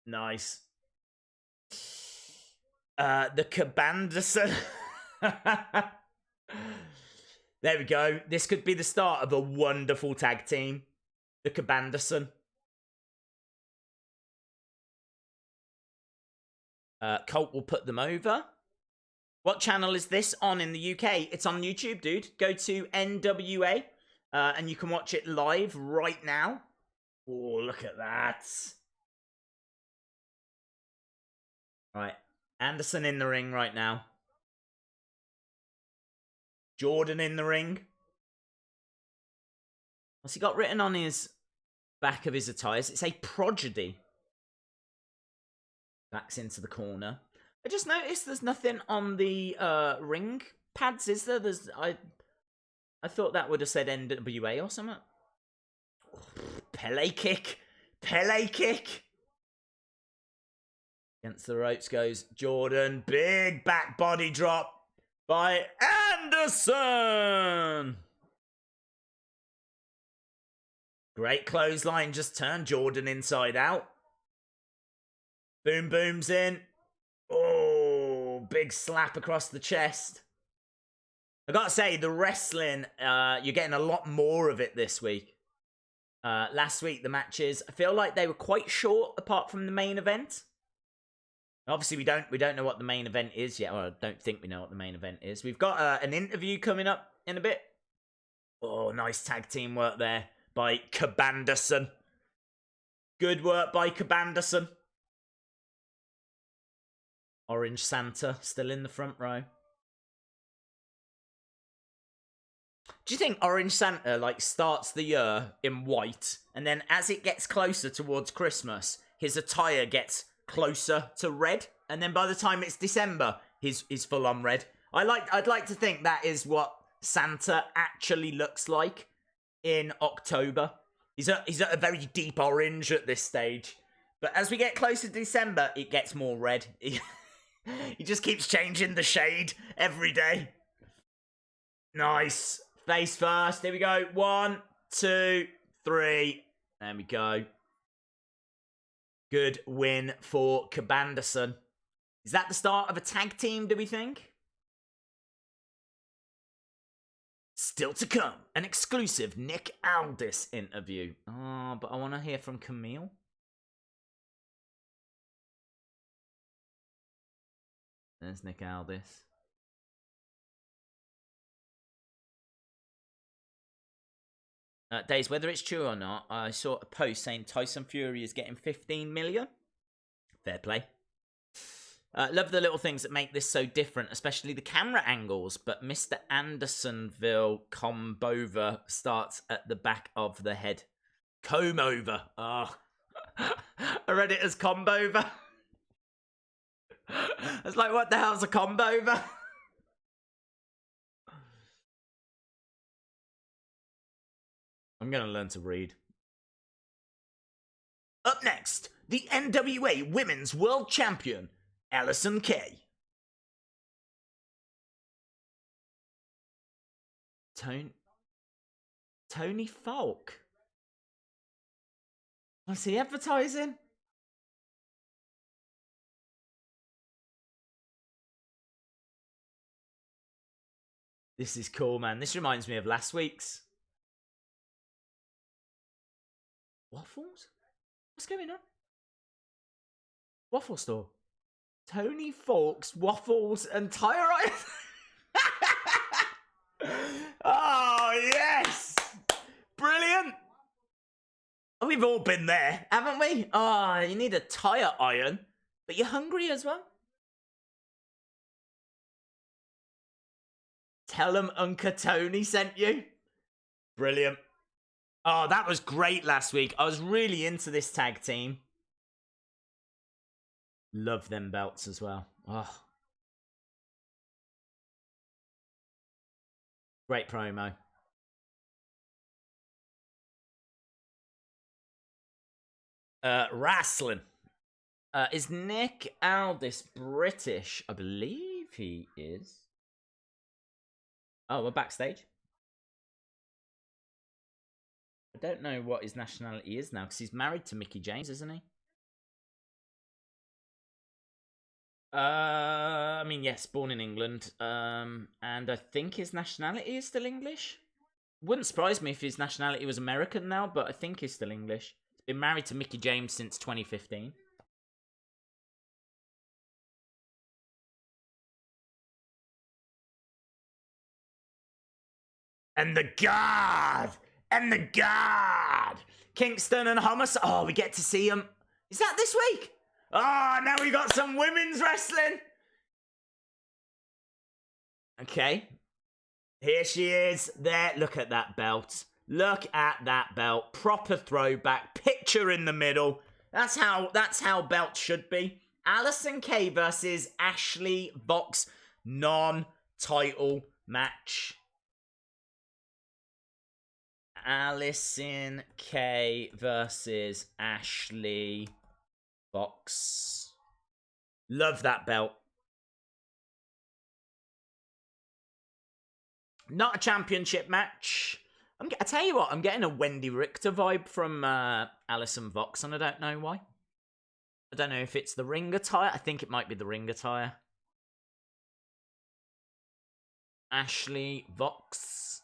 Nice. The Cabanderson. There we go. This could be the start of a wonderful tag team. The Cabanderson. Colt will put them over. What channel is this on in the UK? It's on YouTube, dude. Go to NWA and you can watch it live right now. Oh, look at that. Right. Anderson in the ring right now. Jordan in the ring. What's he got written on his back of his attires? It's a prodigy. Backs into the corner. I just noticed there's nothing on the ring pads, is there? I thought that would have said NWA or something. Pele kick. Pele kick. Against the ropes goes Jordan. Big back body drop by Anderson. Great clothesline. Just turned Jordan inside out. Boom booms in. Oh, big slap across the chest. I gotta say, the wrestling, you're getting a lot more of it this week. Last week, the matches, I feel like they were quite short apart from the main event. Obviously, we don't know what the main event is yet. Or I don't think we know what the main event is. We've got an interview coming up in a bit. Oh, nice tag team work there by Cabanderson. Good work by Cabanderson. Orange Santa still in the front row. Do you think Orange Santa like starts the year in white and then as it gets closer towards Christmas, his attire gets closer to red, and then by the time it's December, he's full on red? I'd like to think that is what Santa actually looks like in October. He's at a very deep orange at this stage, but as we get closer to December, it gets more red. He just keeps changing the shade every day. Nice. Face first. Here we go. 1, 2, 3. There we go. Good win for Cabanderson. Is that the start of a tag team, do we think? Still to come, an exclusive Nick Aldis interview. Oh, but I want to hear from Camille. There's Nick Aldis. Days, whether it's true or not, I saw a post saying Tyson Fury is getting 15 million. Fair play. Love the little things that make this so different, especially the camera angles. But Mr. Andersonville comb-over starts at the back of the head. Comb-over. Oh. I read it as comb-over. I was like, what the hell's a comb-over? I'm going to learn to read. Up next, the NWA Women's World Champion, Allysin Kay. Tony Falk. Was he advertising? This is cool, man. This reminds me of last week's. Waffles? What's going on? Waffle store. Tony Forks, waffles, and tire iron. Oh, yes! Brilliant! Oh, we've all been there, haven't we? Oh, you need a tire iron, but you're hungry as well. Tell them Uncle Tony sent you. Brilliant. Oh, that was great last week. I was really into this tag team. Love them belts as well. Oh. Great promo. Wrestling. Is Nick Aldis British? I believe he is. Oh, we're backstage. I don't know what his nationality is now, because he's married to Mickie James, isn't he? I mean, yes, born in England. And I think his nationality is still English. Wouldn't surprise me if his nationality was American now, but I think he's still English. He's been married to Mickie James since 2015. And the guard! And the guard! Kingston and Homicide. Oh, we get to see him. Is that this week? Oh, now we got some women's wrestling. Okay. Here she is. There. Look at that belt. Look at that belt. Proper throwback. Picture in the middle. That's how belts should be. Allysin Kay versus Ashley Vox. Non-title match. Allysin Kay versus Ashley Vox. Love that belt. Not a championship match. I tell you what, I'm getting a Wendy Richter vibe from Allysin Vox, and I don't know why. I don't know if it's the ring attire. I think it might be the ring attire. Ashley Vox,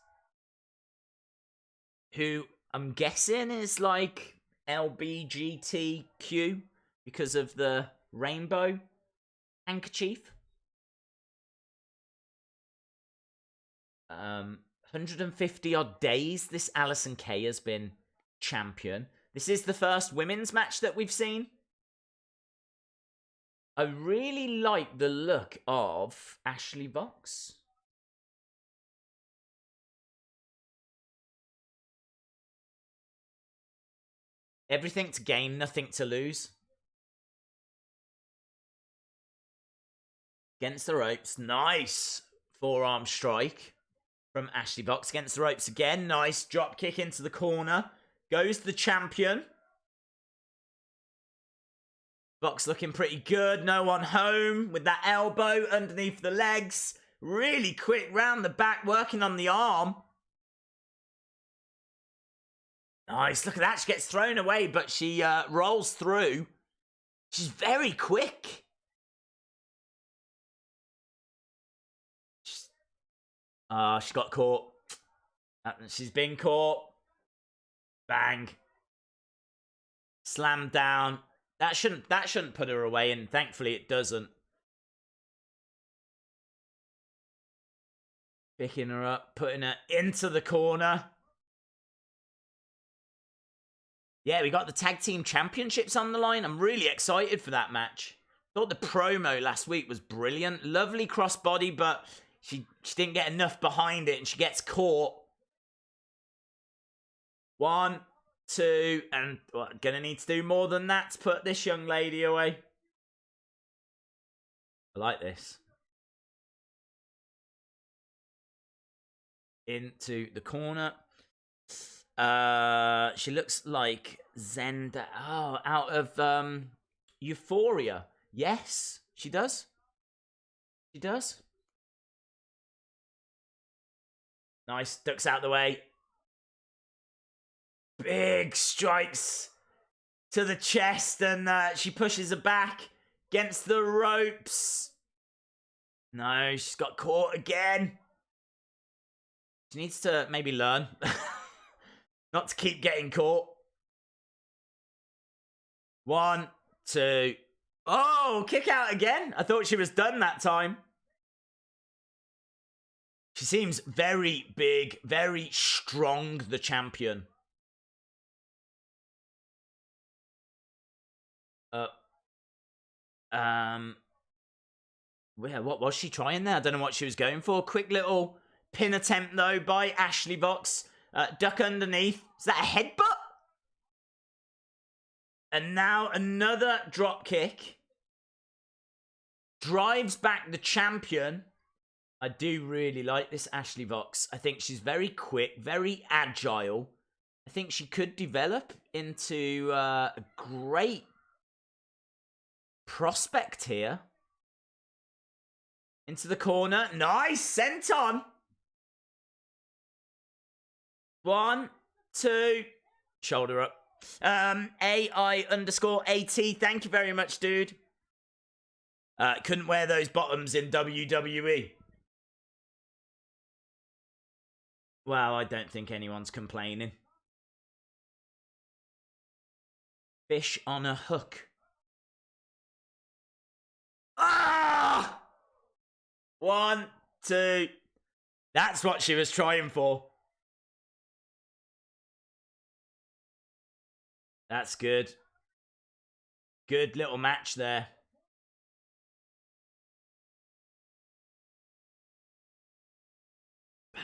who I'm guessing is like LBGTQ because of the rainbow handkerchief. 150 odd days this Allysin Kay has been champion. This is the first women's match that we've seen. I really like the look of Ashley Vox. Everything to gain, nothing to lose. Against the ropes. Nice forearm strike from Ashley Vox. Against the ropes again. Nice drop kick into the corner. Goes the champion. Vox looking pretty good. No one home with that elbow underneath the legs. Really quick round the back, working on the arm. Nice, look at that. She gets thrown away, but she rolls through. She's very quick. She got caught. She's been caught. Bang. Slammed down. That shouldn't put her away, and thankfully it doesn't. Picking her up, putting her into the corner. Yeah, we got the tag team championships on the line. I'm really excited for that match. Thought the promo last week was brilliant. Lovely crossbody, but she didn't get enough behind it, and she gets caught. 1, 2, and gonna need to do more than that to put this young lady away. I like this. Into the corner. She looks like Zenda. Oh, out of Euphoria. Yes, she does. She does. Nice, ducks out the way. Big strikes to the chest, and she pushes her back against the ropes. No, she's got caught again. She needs to maybe learn not to keep getting caught. 1, 2, Oh, kick out again. I thought she was done that time. She seems very big, very strong, the champion. Yeah, what was she trying there? I don't know what she was going for. Quick little pin attempt, though, by Ashley Vox. Duck underneath. Is that a headbutt? And now another drop kick. Drives back the champion. I do really like this Ashley Vox. I think she's very quick, very agile. I think she could develop into a great prospect here. Into the corner. Nice. Sent on. 1, 2. Shoulder up. AI_AT. Thank you very much, dude. Couldn't wear those bottoms in WWE. Well, I don't think anyone's complaining. Fish on a hook. Ah! 1, 2. That's what she was trying for. That's good. Good little match there. Bang.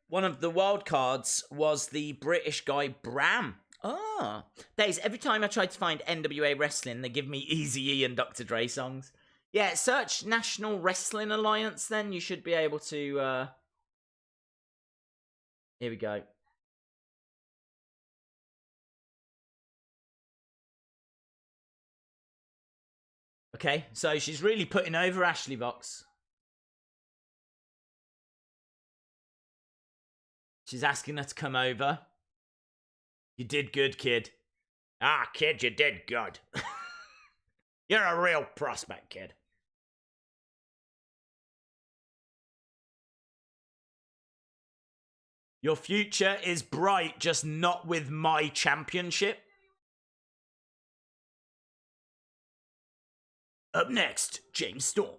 One of the wildcards was the British guy Bram. Oh. Days, every time I try to find NWA Wrestling, they give me Eazy-E and Dr. Dre songs. Yeah, search National Wrestling Alliance, then you should be able to... Here we go. Okay, so she's really putting over Ashley Vox. She's asking her to come over. You did good, kid. Ah, kid, you did good. You're a real prospect, kid. Your future is bright, just not with my championship. Up next, James Storm.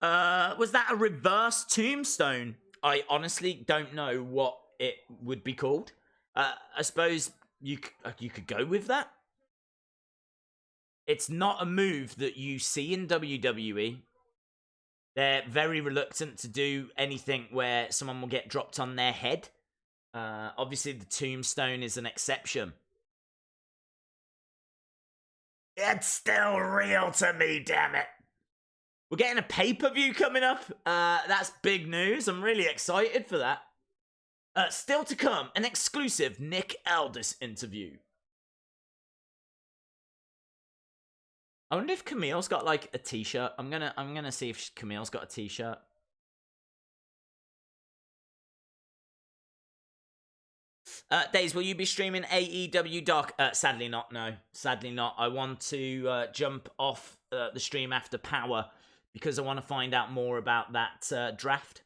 Was that a reverse tombstone? I honestly don't know what it would be called. I suppose you could go with that. It's not a move that you see in WWE. They're very reluctant to do anything where someone will get dropped on their head. Obviously, the tombstone is an exception. It's still real to me, damn it. We're getting a pay-per-view coming up. That's big news. I'm really excited for that. Still to come, an exclusive Nick Aldis interview. I wonder if Camille's got like a t-shirt. I'm gonna see if Camille's got a t-shirt. Days, will you be streaming AEW Dark? Sadly not, no. Sadly not. I want to jump off the stream after Power because I want to find out more about that draft.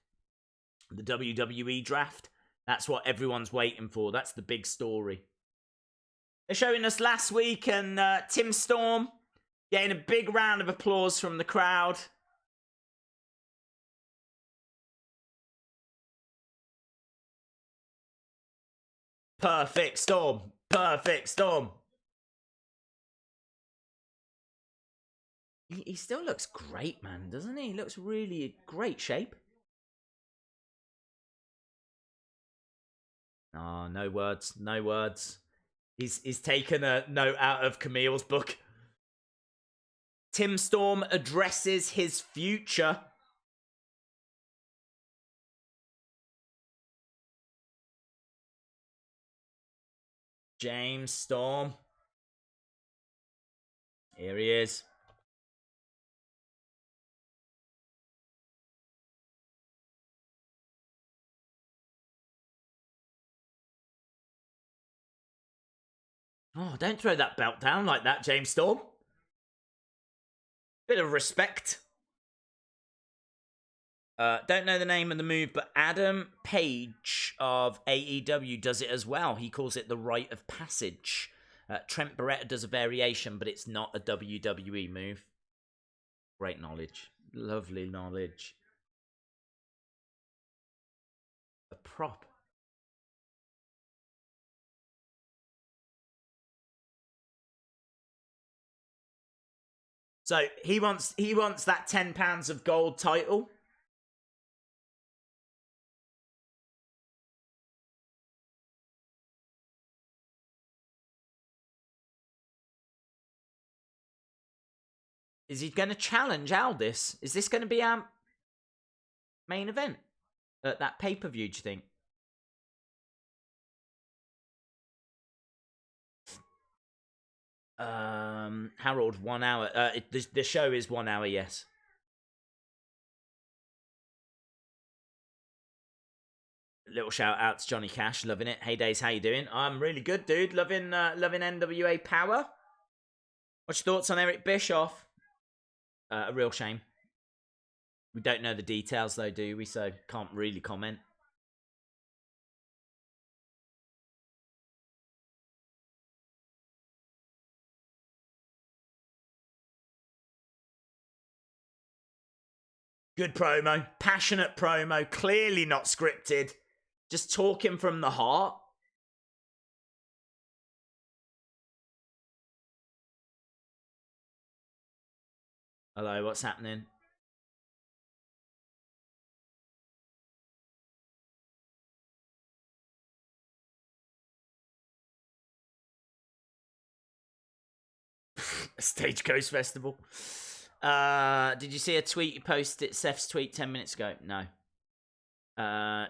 The WWE draft. That's what everyone's waiting for. That's the big story. They're showing us last week and Tim Storm getting a big round of applause from the crowd. Perfect Storm. Perfect Storm. He still looks great, man, doesn't he? He looks really in great shape. Oh, no words. No words. He's taken a note out of Camille's book. Tim Storm addresses his future. James Storm. Here he is. Oh, don't throw that belt down like that, James Storm. Bit of respect. Don't know the name of the move, but Adam Page of AEW does it as well. He calls it the Rite of Passage. Trent Beretta does a variation, but it's not a WWE move. Great knowledge. Lovely knowledge. A prop. So he wants that £10 of gold title. Is he going to challenge Aldis? Is this going to be our main event at that pay-per-view, do you think? Harold, 1 hour. The show is 1 hour, yes. Little shout out to Johnny Cash, loving it. Hey Days, how you doing? I'm really good, dude. Loving NWA Power. What's your thoughts on Eric Bischoff? A real shame. We don't know the details though, do we? So can't really comment. Good promo. Passionate promo. Clearly not scripted. Just talking from the heart. Hello, what's happening? Stagecoach Festival. Did you see a tweet you posted? Seth's tweet 10 minutes ago? No.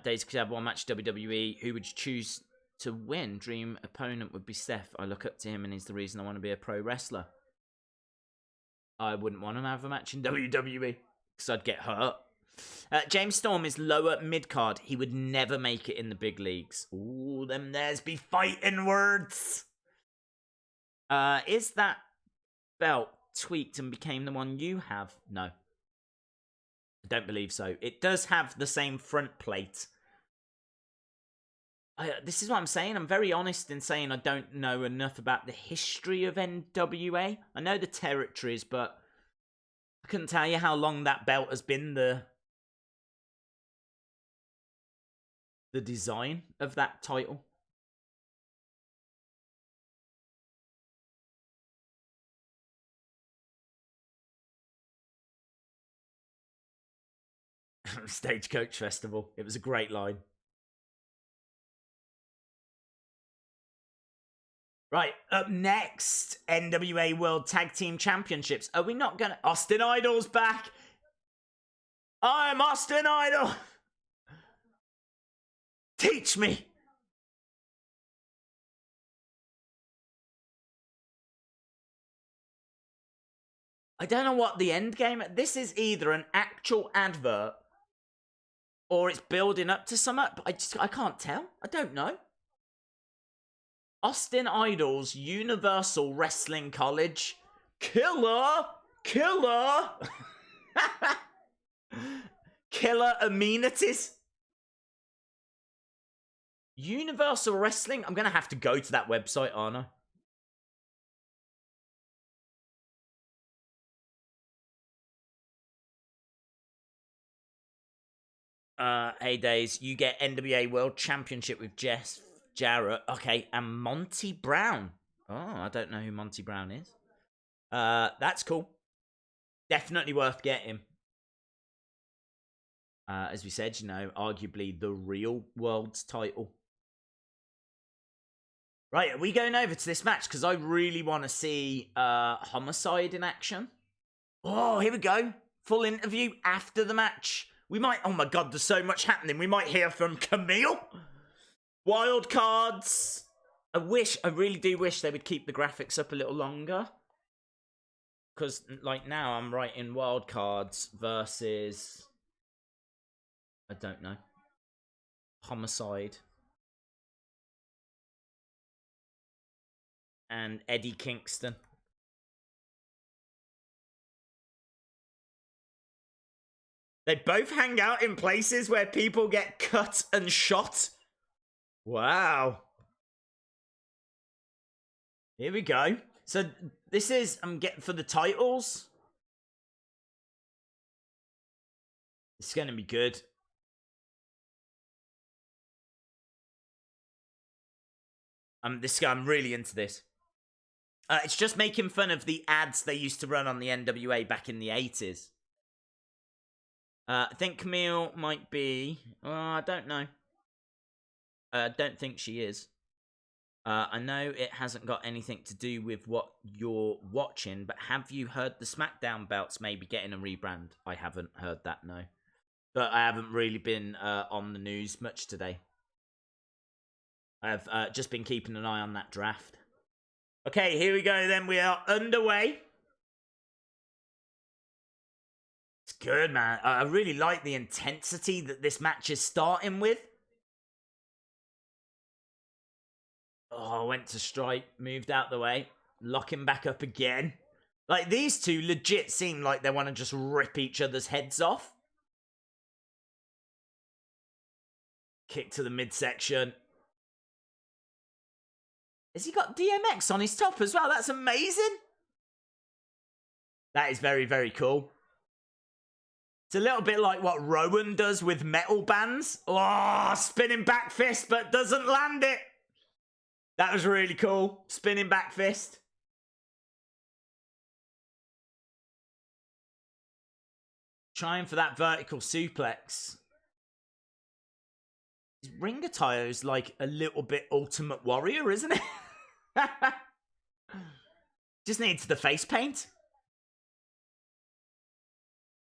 Days could have one match WWE. Who would you choose to win? Dream opponent would be Seth. I look up to him and he's the reason I want to be a pro wrestler. I wouldn't want to have a match in WWE because I'd get hurt. James Storm is lower mid-card. He would never make it in the big leagues. Ooh, them there's be fighting words. Is that belt tweaked and became the one you have? No. I don't believe so. It does have the same front plate. This is what I'm saying. I'm very honest in saying I don't know enough about the history of NWA. I know the territories, but I couldn't tell you how long that belt has been the design of that title. Stagecoach Festival. It was a great line. Right, up next, NWA World Tag Team Championships. Are we not gonna... Austin Idol's back! I'm Austin Idol! Teach me! I don't know what the end game... This is either an actual advert or it's building up to something, but I can't tell. I don't know. Austin Idol's Universal Wrestling College. Killer! Killer! Killer amenities. Universal Wrestling? I'm going to have to go to that website, aren't I? Hey Days, you get NWA World Championship with Jeff Jarrett. Okay, and Monty Brown. Oh, I don't know who Monty Brown is. That's cool. Definitely worth getting. As we said, you know, arguably the real world's title. Right, are we going over to this match? Because I really want to see Homicide in action. Oh, here we go. Full interview after the match. We might... Oh my god, there's so much happening. We might hear from Camille. Wildcards. I really do wish they would keep the graphics up a little longer. Because, like, now I'm writing Wildcards versus... I don't know. Homicide. And Eddie Kingston. They both hang out in places where people get cut and shot. Wow. Here we go. So this is, I'm getting for the titles. It's going to be good. I'm really into this. It's just making fun of the ads they used to run on the NWA back in the 80s. I think Camille might be... I don't know. I don't think she is. I know it hasn't got anything to do with what you're watching, but have you heard the SmackDown belts maybe getting a rebrand? I haven't heard that, no. But I haven't really been on the news much today. I've just been keeping an eye on that draft. Okay, here we go then. We are underway. It's good, man. I really like the intensity that this match is starting with. Oh, went to strike, moved out the way, locking back up again. Like, these two legit seem like they want to just rip each other's heads off. Kick to the midsection. Has he got DMX on his top as well? That's amazing. That is very, very cool. It's a little bit like what Rowan does with metal bands. Oh, spinning back fist, but doesn't land it. That was really cool. Spinning back fist. Trying for that vertical suplex. His ring attire is like a little bit Ultimate Warrior, isn't it? Just needs the face paint.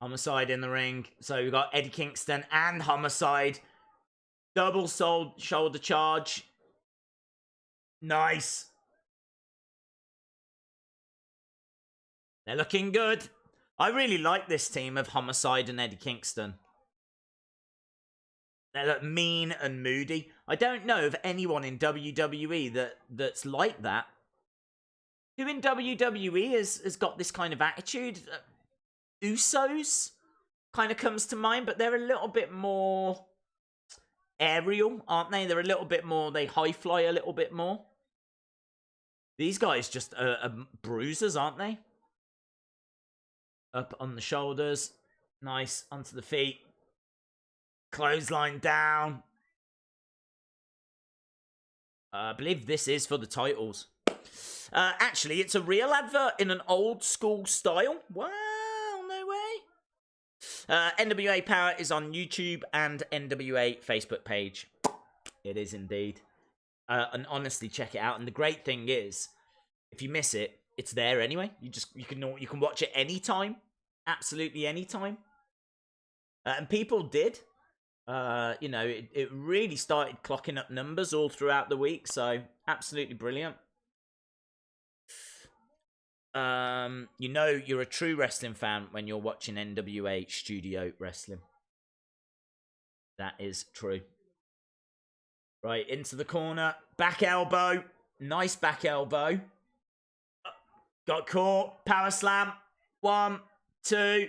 Homicide in the ring. So we've got Eddie Kingston and Homicide. Double shoulder charge. Nice. They're looking good. I really like this team of Homicide and Eddie Kingston. They look mean and moody. I don't know of anyone in WWE that's like that. Who in WWE has got this kind of attitude? Usos kind of comes to mind, but they're a little bit more aerial, aren't they? They're a little bit more, they high fly a little bit more. These guys just are bruisers, aren't they? Up on the shoulders. Nice. Onto the feet. Clothesline down. I believe this is for the titles. Actually, it's a real advert in an old school style. Wow, no way. NWA Power is on YouTube and NWA Facebook page. It is indeed. And honestly, check it out. And the great thing is, if you miss it, it's there anyway. You can watch it anytime, absolutely anytime. And people did. You know, it really started clocking up numbers all throughout the week, so absolutely brilliant. You know you're a true wrestling fan when you're watching NWA Studio Wrestling. That is true. Right, into the corner. Back elbow. Nice back elbow. Got caught. Power slam. 1, 2.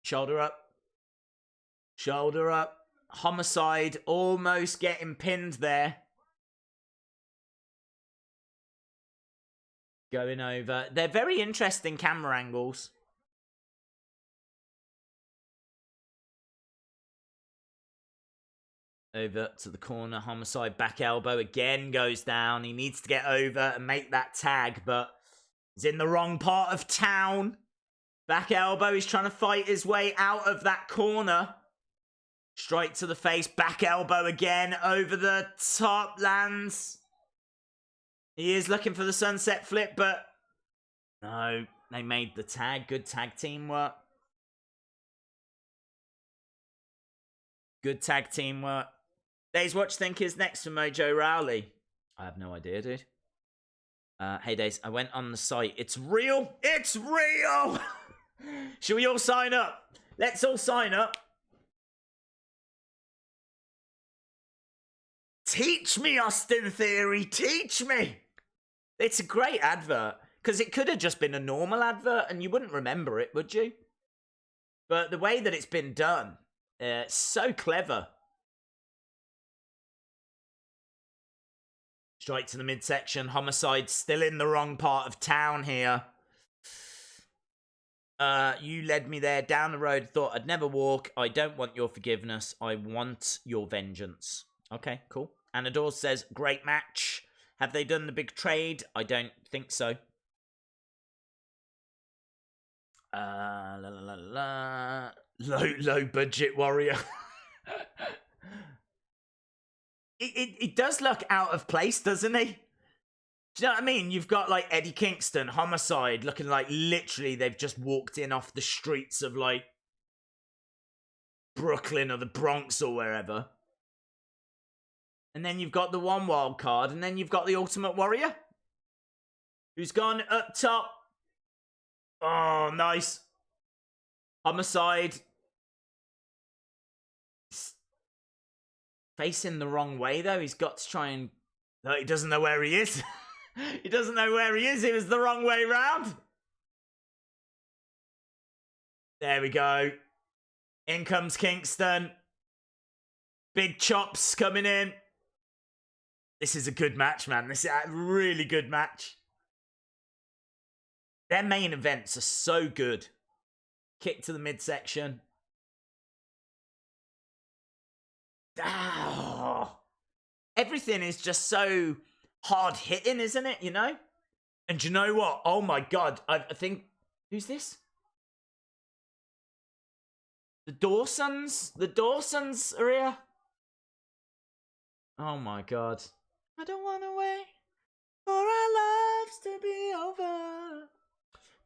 Shoulder up. Shoulder up. Homicide almost getting pinned there. Going over. They're very interesting camera angles. Over to the corner. Homicide back elbow again goes down. He needs to get over and make that tag, but he's in the wrong part of town. Back elbow. He's trying to fight his way out of that corner. Straight to the face. Back elbow again. Over the top. Lands. He is looking for the sunset flip, but no. They made the tag. Good tag team work. Good tag team work. Days, what do you think is next for Mojo Rawley? I have no idea, dude. Hey, Days, I went on the site. It's real. It's real. Should we all sign up? Let's all sign up. Teach me, Austin Theory. Teach me. It's a great advert. Because it could have just been a normal advert and you wouldn't remember it, would you? But the way that it's been done, it's so clever. Straight to the midsection. Homicide still in the wrong part of town here. You led me there down the road. Thought I'd never walk. I don't want your forgiveness. I want your vengeance. Okay, cool. Anador says, great match. Have they done the big trade? I don't think so. Low budget warrior. It does look out of place, doesn't he? Do you know what I mean? You've got like Eddie Kingston, Homicide, looking like literally they've just walked in off the streets of like Brooklyn or the Bronx or wherever. And then you've got the one wild card, and then you've got the Ultimate Warrior, who's gone up top. Oh, nice. Homicide. Facing the wrong way, though. He's got to try and... No, he doesn't know where he is. He doesn't know where he is. It was the wrong way round. There we go. In comes Kingston. Big chops coming in. This is a good match, man. This is a really good match. Their main events are so good. Kick to the midsection. Oh. Everything is just so hard hitting, isn't it? You know? And you know what? Oh my God. I think... Who's this? The Dawsons? The Dawsons are here? Oh my God. I don't want to wait for our lives to be over.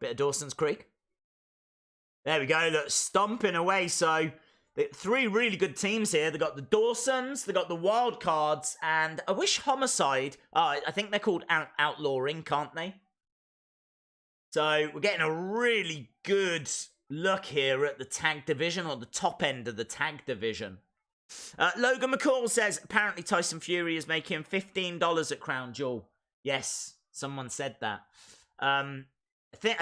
Bit of Dawson's Creek. There we go. Look, stomping away. So, three really good teams here. They got the Dawsons, they got the Wildcards, and I wish Homicide. I think they're called Outlaw Inc, aren't they? So, we're getting a really good look here at the tag division, or the top end of the tag division. Logan McCall says, apparently Tyson Fury is making $15 at Crown Jewel. Yes, someone said that. I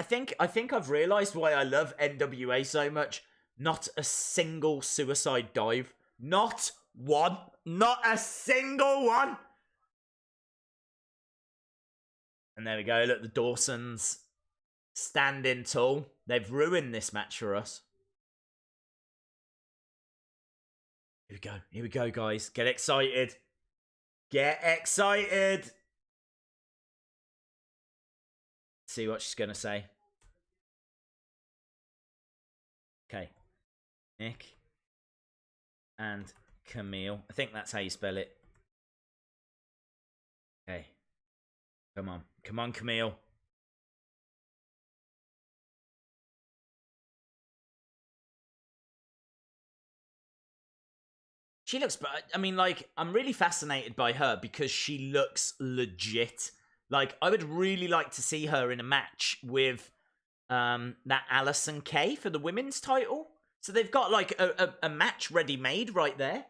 think I've realised why I love NWA so much. Not a single suicide dive. Not one. Not a single one. And there we go. Look, the Dawsons standing tall. They've ruined this match for us. Here we go. Here we go, guys. Get excited. Get excited. See what she's going to say. Okay. Nick and Camille. I think that's how you spell it. Okay. Come on. Come on, Camille. She looks, I mean, like, I'm really fascinated by her because she looks legit. Like, I would really like to see her in a match with that Allysin Kay for the women's title. So they've got, like, a match ready-made right there.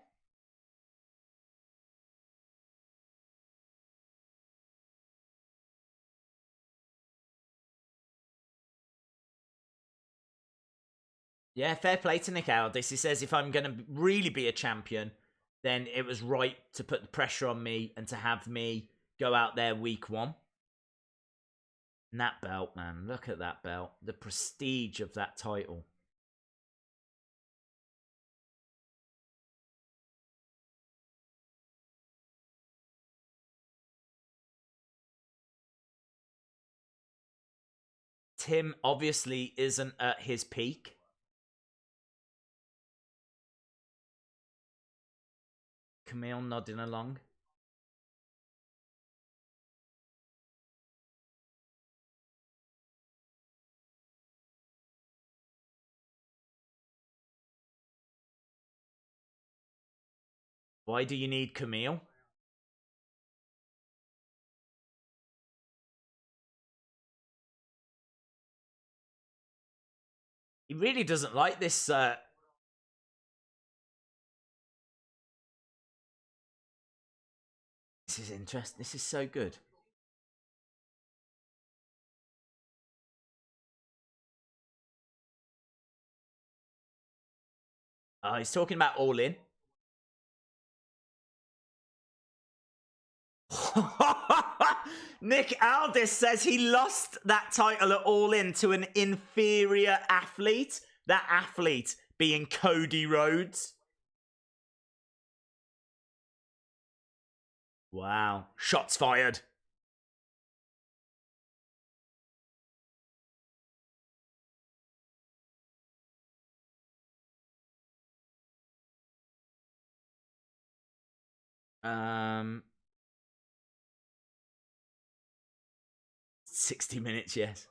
Yeah, fair play to Nick Aldis. He says, if I'm going to really be a champion, then it was right to put the pressure on me and to have me go out there week one. And that belt, man. Look at that belt. The prestige of that title. Tim obviously isn't at his peak. Camille nodding along. Why do you need Camille? He really doesn't like this. This is interesting. This is so good. He's talking about All In. Nick Aldis says he lost that title at All In to an inferior athlete. That athlete being Cody Rhodes. Wow. Shots fired. Um, 60 minutes, yes.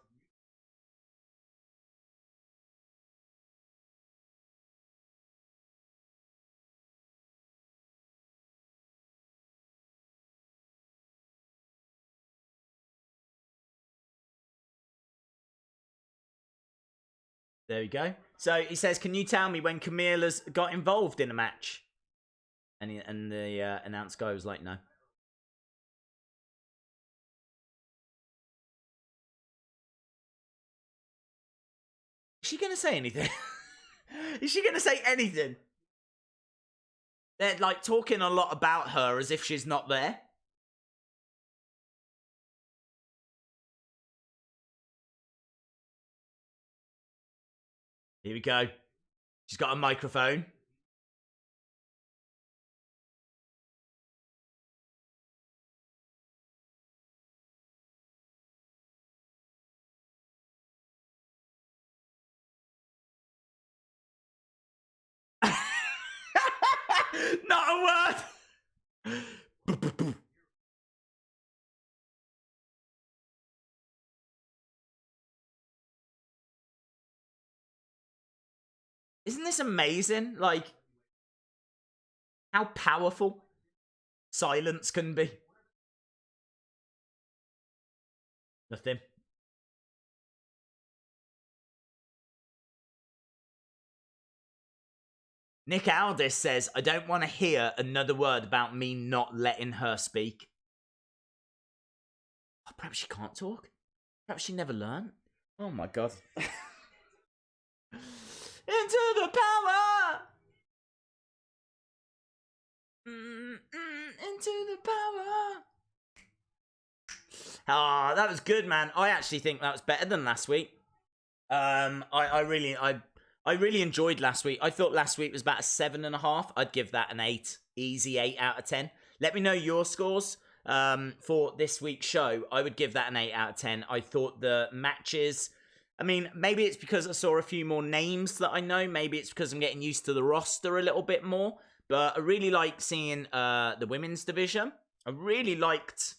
There we go. So he says, can you tell me when Camilla's got involved in a match? And the announced guy was like, no. Is she going to say anything? Is she going to say anything? They're like talking a lot about her as if she's not there. Here we go. She's got a microphone. Not a word. Isn't this amazing? Like, how powerful silence can be. Nothing. Nick Aldis says, I don't want to hear another word about me not letting her speak. Oh, perhaps she can't talk. Perhaps she never learned. Oh my god. Into the power! Into the power! Ah, that was good, man. I actually think that was better than last week. I really enjoyed last week. I thought last week was about a 7.5. I'd give that an 8. Easy 8 out of 10. Let me know your scores for this week's show. I would give that an 8 out of 10. I thought the matches... I mean, maybe it's because I saw a few more names that I know. Maybe it's because I'm getting used to the roster a little bit more. But I really like seeing the women's division. I really liked...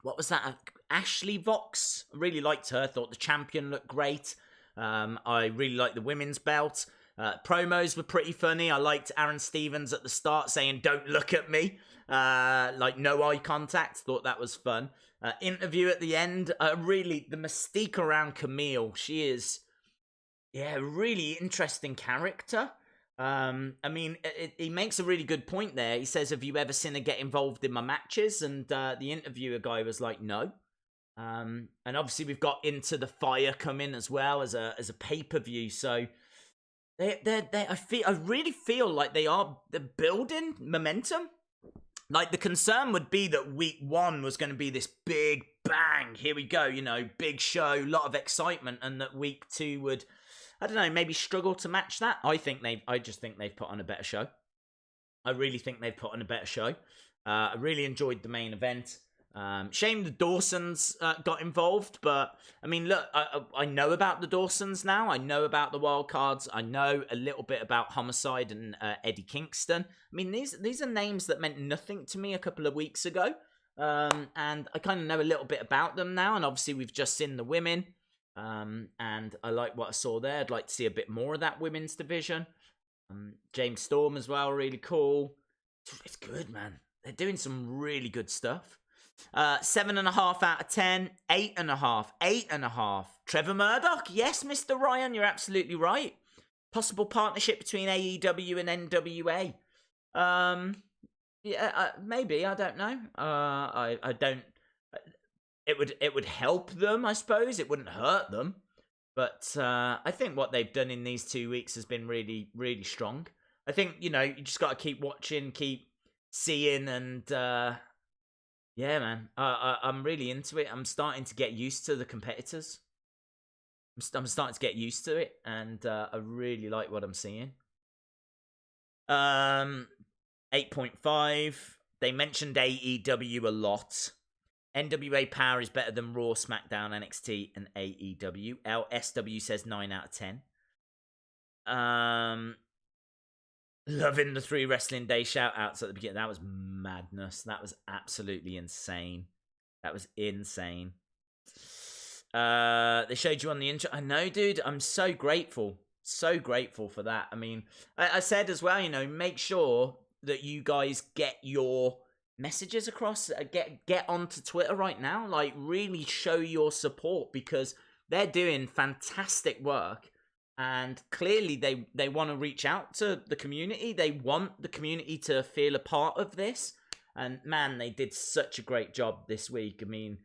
What was that? Ashley Vox. I really liked her. I thought the champion looked great. I really liked the women's belt. Promos were pretty funny. I liked Aron Stevens at the start saying, don't look at me. Like no eye contact. Thought that was fun. Interview at the end. Really, the mystique around Camille. She is, a really interesting character. I mean, he makes a really good point there. He says, have you ever seen her get involved in my matches? And the interviewer guy was like, no. And obviously we've got Into the Fire coming as well as a pay-per-view. So I really feel like they're building momentum. Like the concern would be that week 1 was going to be this big bang. Here we go, big show, lot of excitement, and that week 2 would, I don't know, maybe struggle to match that. I just think they've put on a better show. I really think they've put on a better show. I really enjoyed the main event. Shame the Dawsons got involved, but I mean, look, I know about the Dawsons now. I know about the Wildcards. I know a little bit about Homicide and Eddie Kingston. I mean, these are names that meant nothing to me a couple of weeks ago, and I kind of know a little bit about them now. And obviously, we've just seen the women, and I like what I saw there. I'd like to see a bit more of that women's division. James Storm as well, really cool. It's good, man. They're doing some really good stuff. 7.5 out of 10, 8.5, 8.5. Trevor Murdoch, yes, Mr. Ryan, you're absolutely right. Possible partnership between AEW and NWA. Maybe, I don't know. I don't. It would help them, I suppose. It wouldn't hurt them, but I think what they've done in these 2 weeks has been really, really strong. I think you just got to keep watching, keep seeing, and Yeah, man. I'm really into it. I'm starting to get used to the competitors. I'm starting to get used to it, and I really like what I'm seeing. 8.5. They mentioned AEW a lot. NWA Powerrr is better than Raw, SmackDown, NXT, and AEW. LSW says 9 out of 10. Loving the 3 Wrestling Day shout outs at the beginning. That was madness. That was absolutely insane. That was insane. They showed you on the intro. I know, dude. I'm so grateful. So grateful for that. I mean, I said as well, make sure that you guys get your messages across. Get onto Twitter right now. Like, really show your support, because they're doing fantastic work. And clearly they want to reach out to the community. They want the community to feel a part of this. And man, they did such a great job this week. I mean,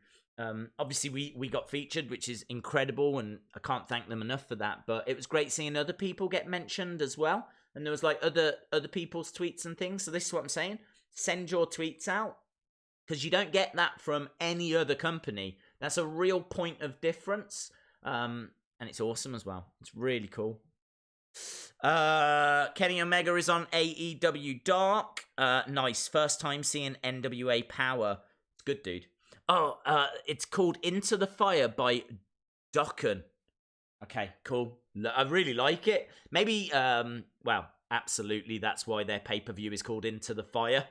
obviously we got featured, which is incredible, and I can't thank them enough for that. But it was great seeing other people get mentioned as well. And there was like other people's tweets and things. So this is what I'm saying. Send your tweets out, because you don't get that from any other company. That's a real point of difference. And it's awesome as well. It's really cool. Kenny Omega is on AEW Dark. Nice. First time seeing NWA Powerrr. It's good, dude. Oh, it's called Into the Fire by Dokken. Okay, cool. I really like it. Maybe, well, absolutely. That's why their pay-per-view is called Into the Fire.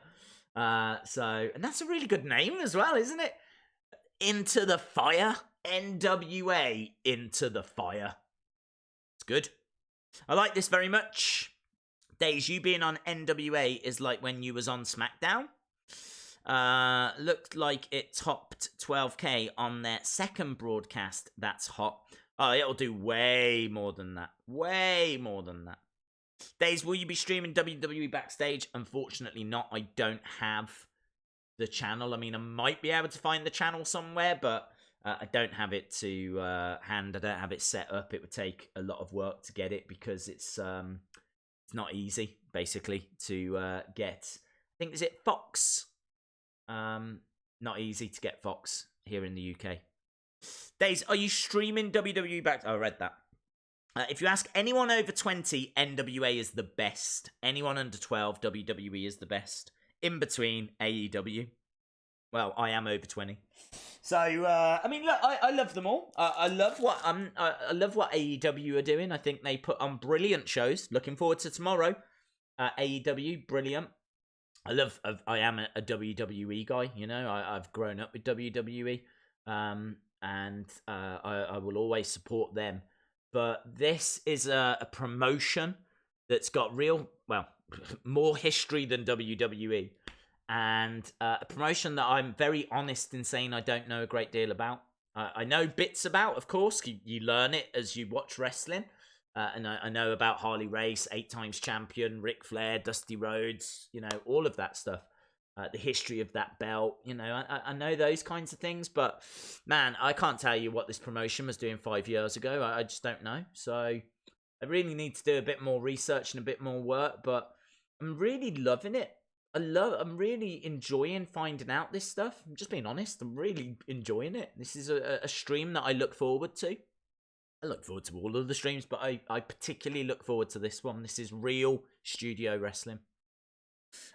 And that's a really good name as well, isn't it? Into the Fire. NWA Into the Fire. It's good. I like this very much. Days, you being on NWA is like when you was on SmackDown. Looked like it topped 12K on their second broadcast. That's hot. Oh, it'll do way more than that. Way more than that. Days, will you be streaming WWE Backstage? Unfortunately not. I don't have the channel. I mean, I might be able to find the channel somewhere, but I don't have it to hand. I don't have it set up. It would take a lot of work to get it, because it's not easy, basically, to get. I think, is it Fox? Not easy to get Fox here in the UK. Days, are you streaming WWE back? Oh, I read that. If you ask anyone over 20, NWA is the best. Anyone under 12, WWE is the best. In between, AEW. Well, I am over 20. So, I mean, look, I love them all. I love what AEW are doing. I think they put on brilliant shows. Looking forward to tomorrow. AEW, brilliant. I am a WWE guy. I've grown up with WWE, and I will always support them. But this is a promotion that's got more history than WWE. And a promotion that I'm very honest in saying I don't know a great deal about. I know bits about, of course. You learn it as you watch wrestling. And I know about Harley Race, 8 times champion, Ric Flair, Dusty Rhodes, all of that stuff. The history of that belt, I know those kinds of things. But, man, I can't tell you what this promotion was doing 5 years ago. I just don't know. So I really need to do a bit more research and a bit more work. But I'm really loving it. I'm really enjoying finding out this stuff. I'm just being honest. I'm really enjoying it. This is a stream that I look forward to. I look forward to all of the streams, but I particularly look forward to this one. This is real studio wrestling.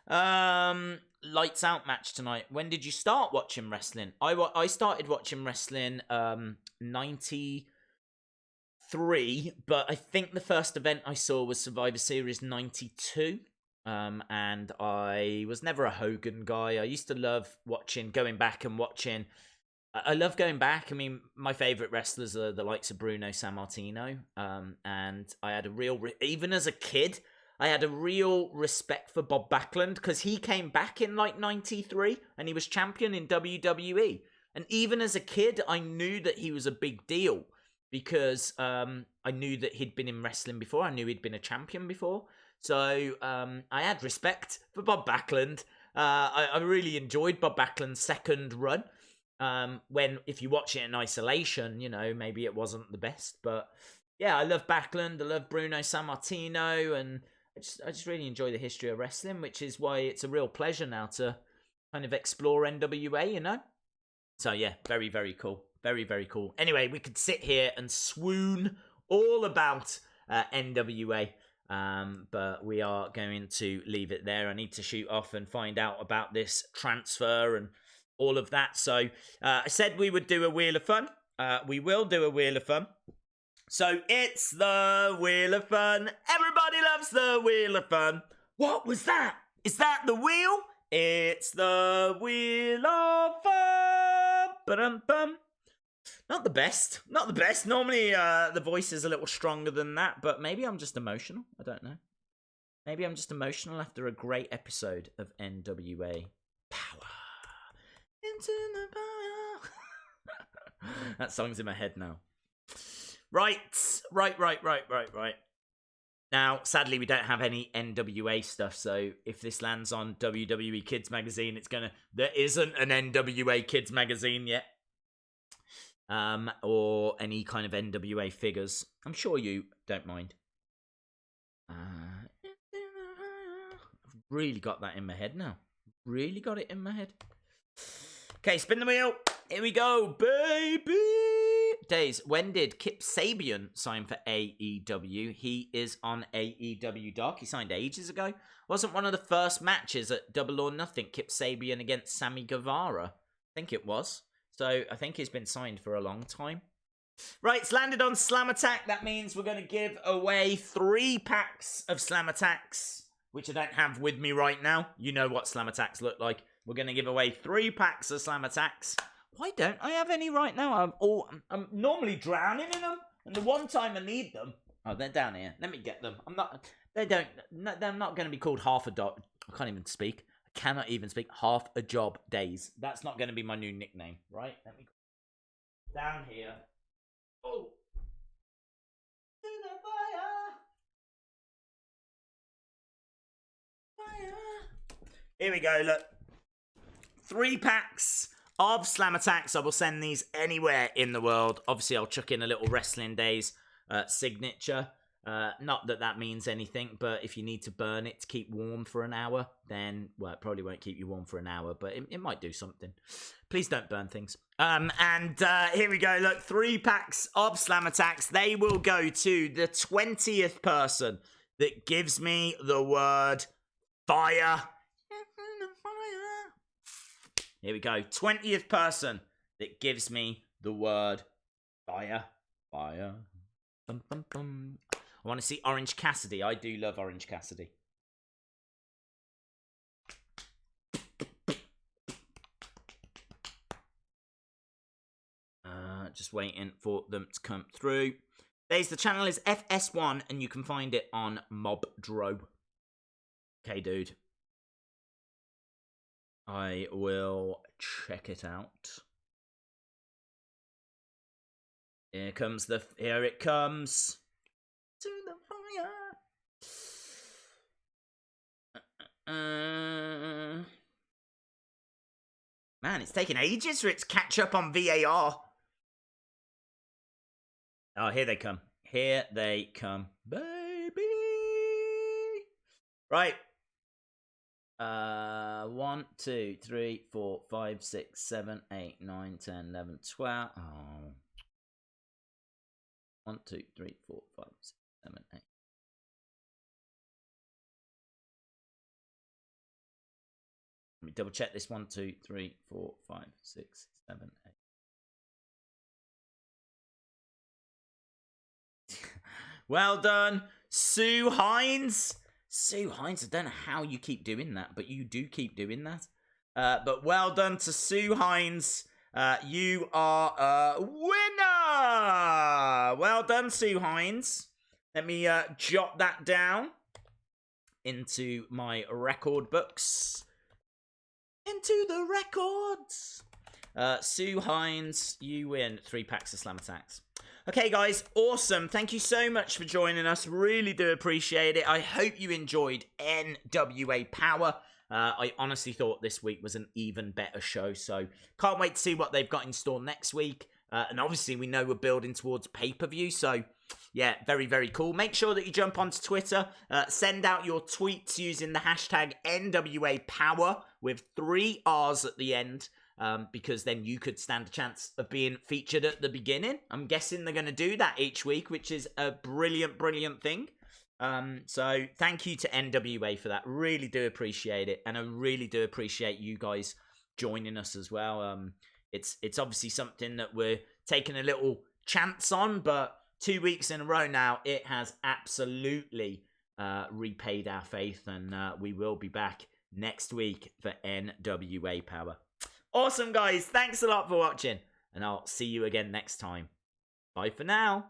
Lights out match tonight. When did you start watching wrestling? I started watching wrestling 93, but I think the first event I saw was Survivor Series 92. And I was never a Hogan guy. I used to love going back and watching. I love going back. I mean, my favorite wrestlers are the likes of Bruno Sammartino. And I had even as a kid, I had a real respect for Bob Backlund, because he came back in like 93 and he was champion in WWE. And even as a kid, I knew that he was a big deal, because I knew that he'd been in wrestling before. I knew he'd been a champion before. So I had respect for Bob Backlund. I really enjoyed Bob Backlund's second run. If you watch it in isolation, maybe it wasn't the best. But yeah, I love Backlund. I love Bruno Sammartino. And I just really enjoy the history of wrestling, which is why it's a real pleasure now to kind of explore NWA, you know? So yeah, very, very cool. Very, very cool. Anyway, we could sit here and swoon all about NWA, but we are going to leave it there. I need to shoot off and find out about this transfer and all of that. So I said we would do a Wheel of Fun. We will do a Wheel of Fun. So it's the Wheel of Fun. Everybody loves the Wheel of Fun. What was that? Is that the wheel? It's the Wheel of Fun. Ba-dum-bum. Not the best. Not the best. Normally the voice is a little stronger than that, but maybe I'm just emotional. I don't know. Maybe I'm just emotional after a great episode of NWA Power. Into the power. That song's in my head now. Right. Now, sadly, we don't have any NWA stuff, so if this lands on WWE Kids Magazine, there isn't an NWA Kids Magazine yet. Or any kind of NWA figures. I'm sure you don't mind. I've really got that in my head now. Really got it in my head. Okay, spin the wheel. Here we go, baby. Days, when did Kip Sabian sign for AEW? He is on AEW Dark. He signed ages ago. Wasn't one of the first matches at Double or Nothing Kip Sabian against Sammy Guevara? I think it was. So I think he's been signed for a long time. Right, it's landed on Slam Attack. That means we're going to give away 3 packs of Slam Attacks, which I don't have with me right now. You know what Slam Attacks look like. We're going to give away 3 packs of Slam Attacks. Why don't I have any right now? I'm normally drowning in them, and the one time I need them, oh, they're down here. Let me get them. They're not going to be called half a dog. I can't even speak. I cannot even speak. Half a job days. That's not going to be my new nickname, right? Let me go down here. Oh, to the fire. Here we go. Look, 3 packs of Slam Attacks. I will send these anywhere in the world. Obviously, I'll chuck in a little Wrestling Days signature. Not that that means anything, but if you need to burn it to keep warm for an hour, then, well, it probably won't keep you warm for an hour, but it might do something. Please don't burn things. And here we go. Look, 3 packs of Slam Attacks. They will go to the 20th person that gives me the word fire. Here we go. 20th person that gives me the word fire. Fire. Bum, bum, bum. I want to see Orange Cassidy. I do love Orange Cassidy. Just waiting for them to come through. The channel is FS1 and you can find it on Mobdro. Okay, dude. I will check it out. Here it comes. To the fire. Man, it's taken ages for it to catch up on VAR. Oh, here they come. Here they come. Baby. Right. 1, 2, 3, 4, 5, 6, 7, 8, 9, 10, 11, 12. Oh. 1, 2, 3, 4, 5, 6, 7, 8. Let me double check this. 1, 2, 3, 4, 5, 6, 7, 8. Well done, Sue Hines. Sue Hines, I don't know how you keep doing that, but you do keep doing that. But well done to Sue Hines. You are a winner! Well done, Sue Hines. Let me jot that down into my record books. Into the records. Sue Hines, you win 3 packs of Slam Attacks. Okay, guys, awesome. Thank you so much for joining us. Really do appreciate it. I hope you enjoyed NWA Power. I honestly thought this week was an even better show, so can't wait to see what they've got in store next week. And obviously, we know we're building towards pay-per-view, so yeah, very, very cool. Make sure that you jump onto Twitter, send out your tweets using the hashtag NWA Power with 3 R's at the end, because then you could stand a chance of being featured at the beginning. I'm guessing they're going to do that each week, which is a brilliant, brilliant thing. So thank you to NWA for that. Really do appreciate it, and I really do appreciate you guys joining us as well. It's obviously something that we're taking a little chance on, but 2 weeks in a row now, it has absolutely repaid our faith, and we will be back next week for NWA Power. Awesome, guys. Thanks a lot for watching, and I'll see you again next time. Bye for now.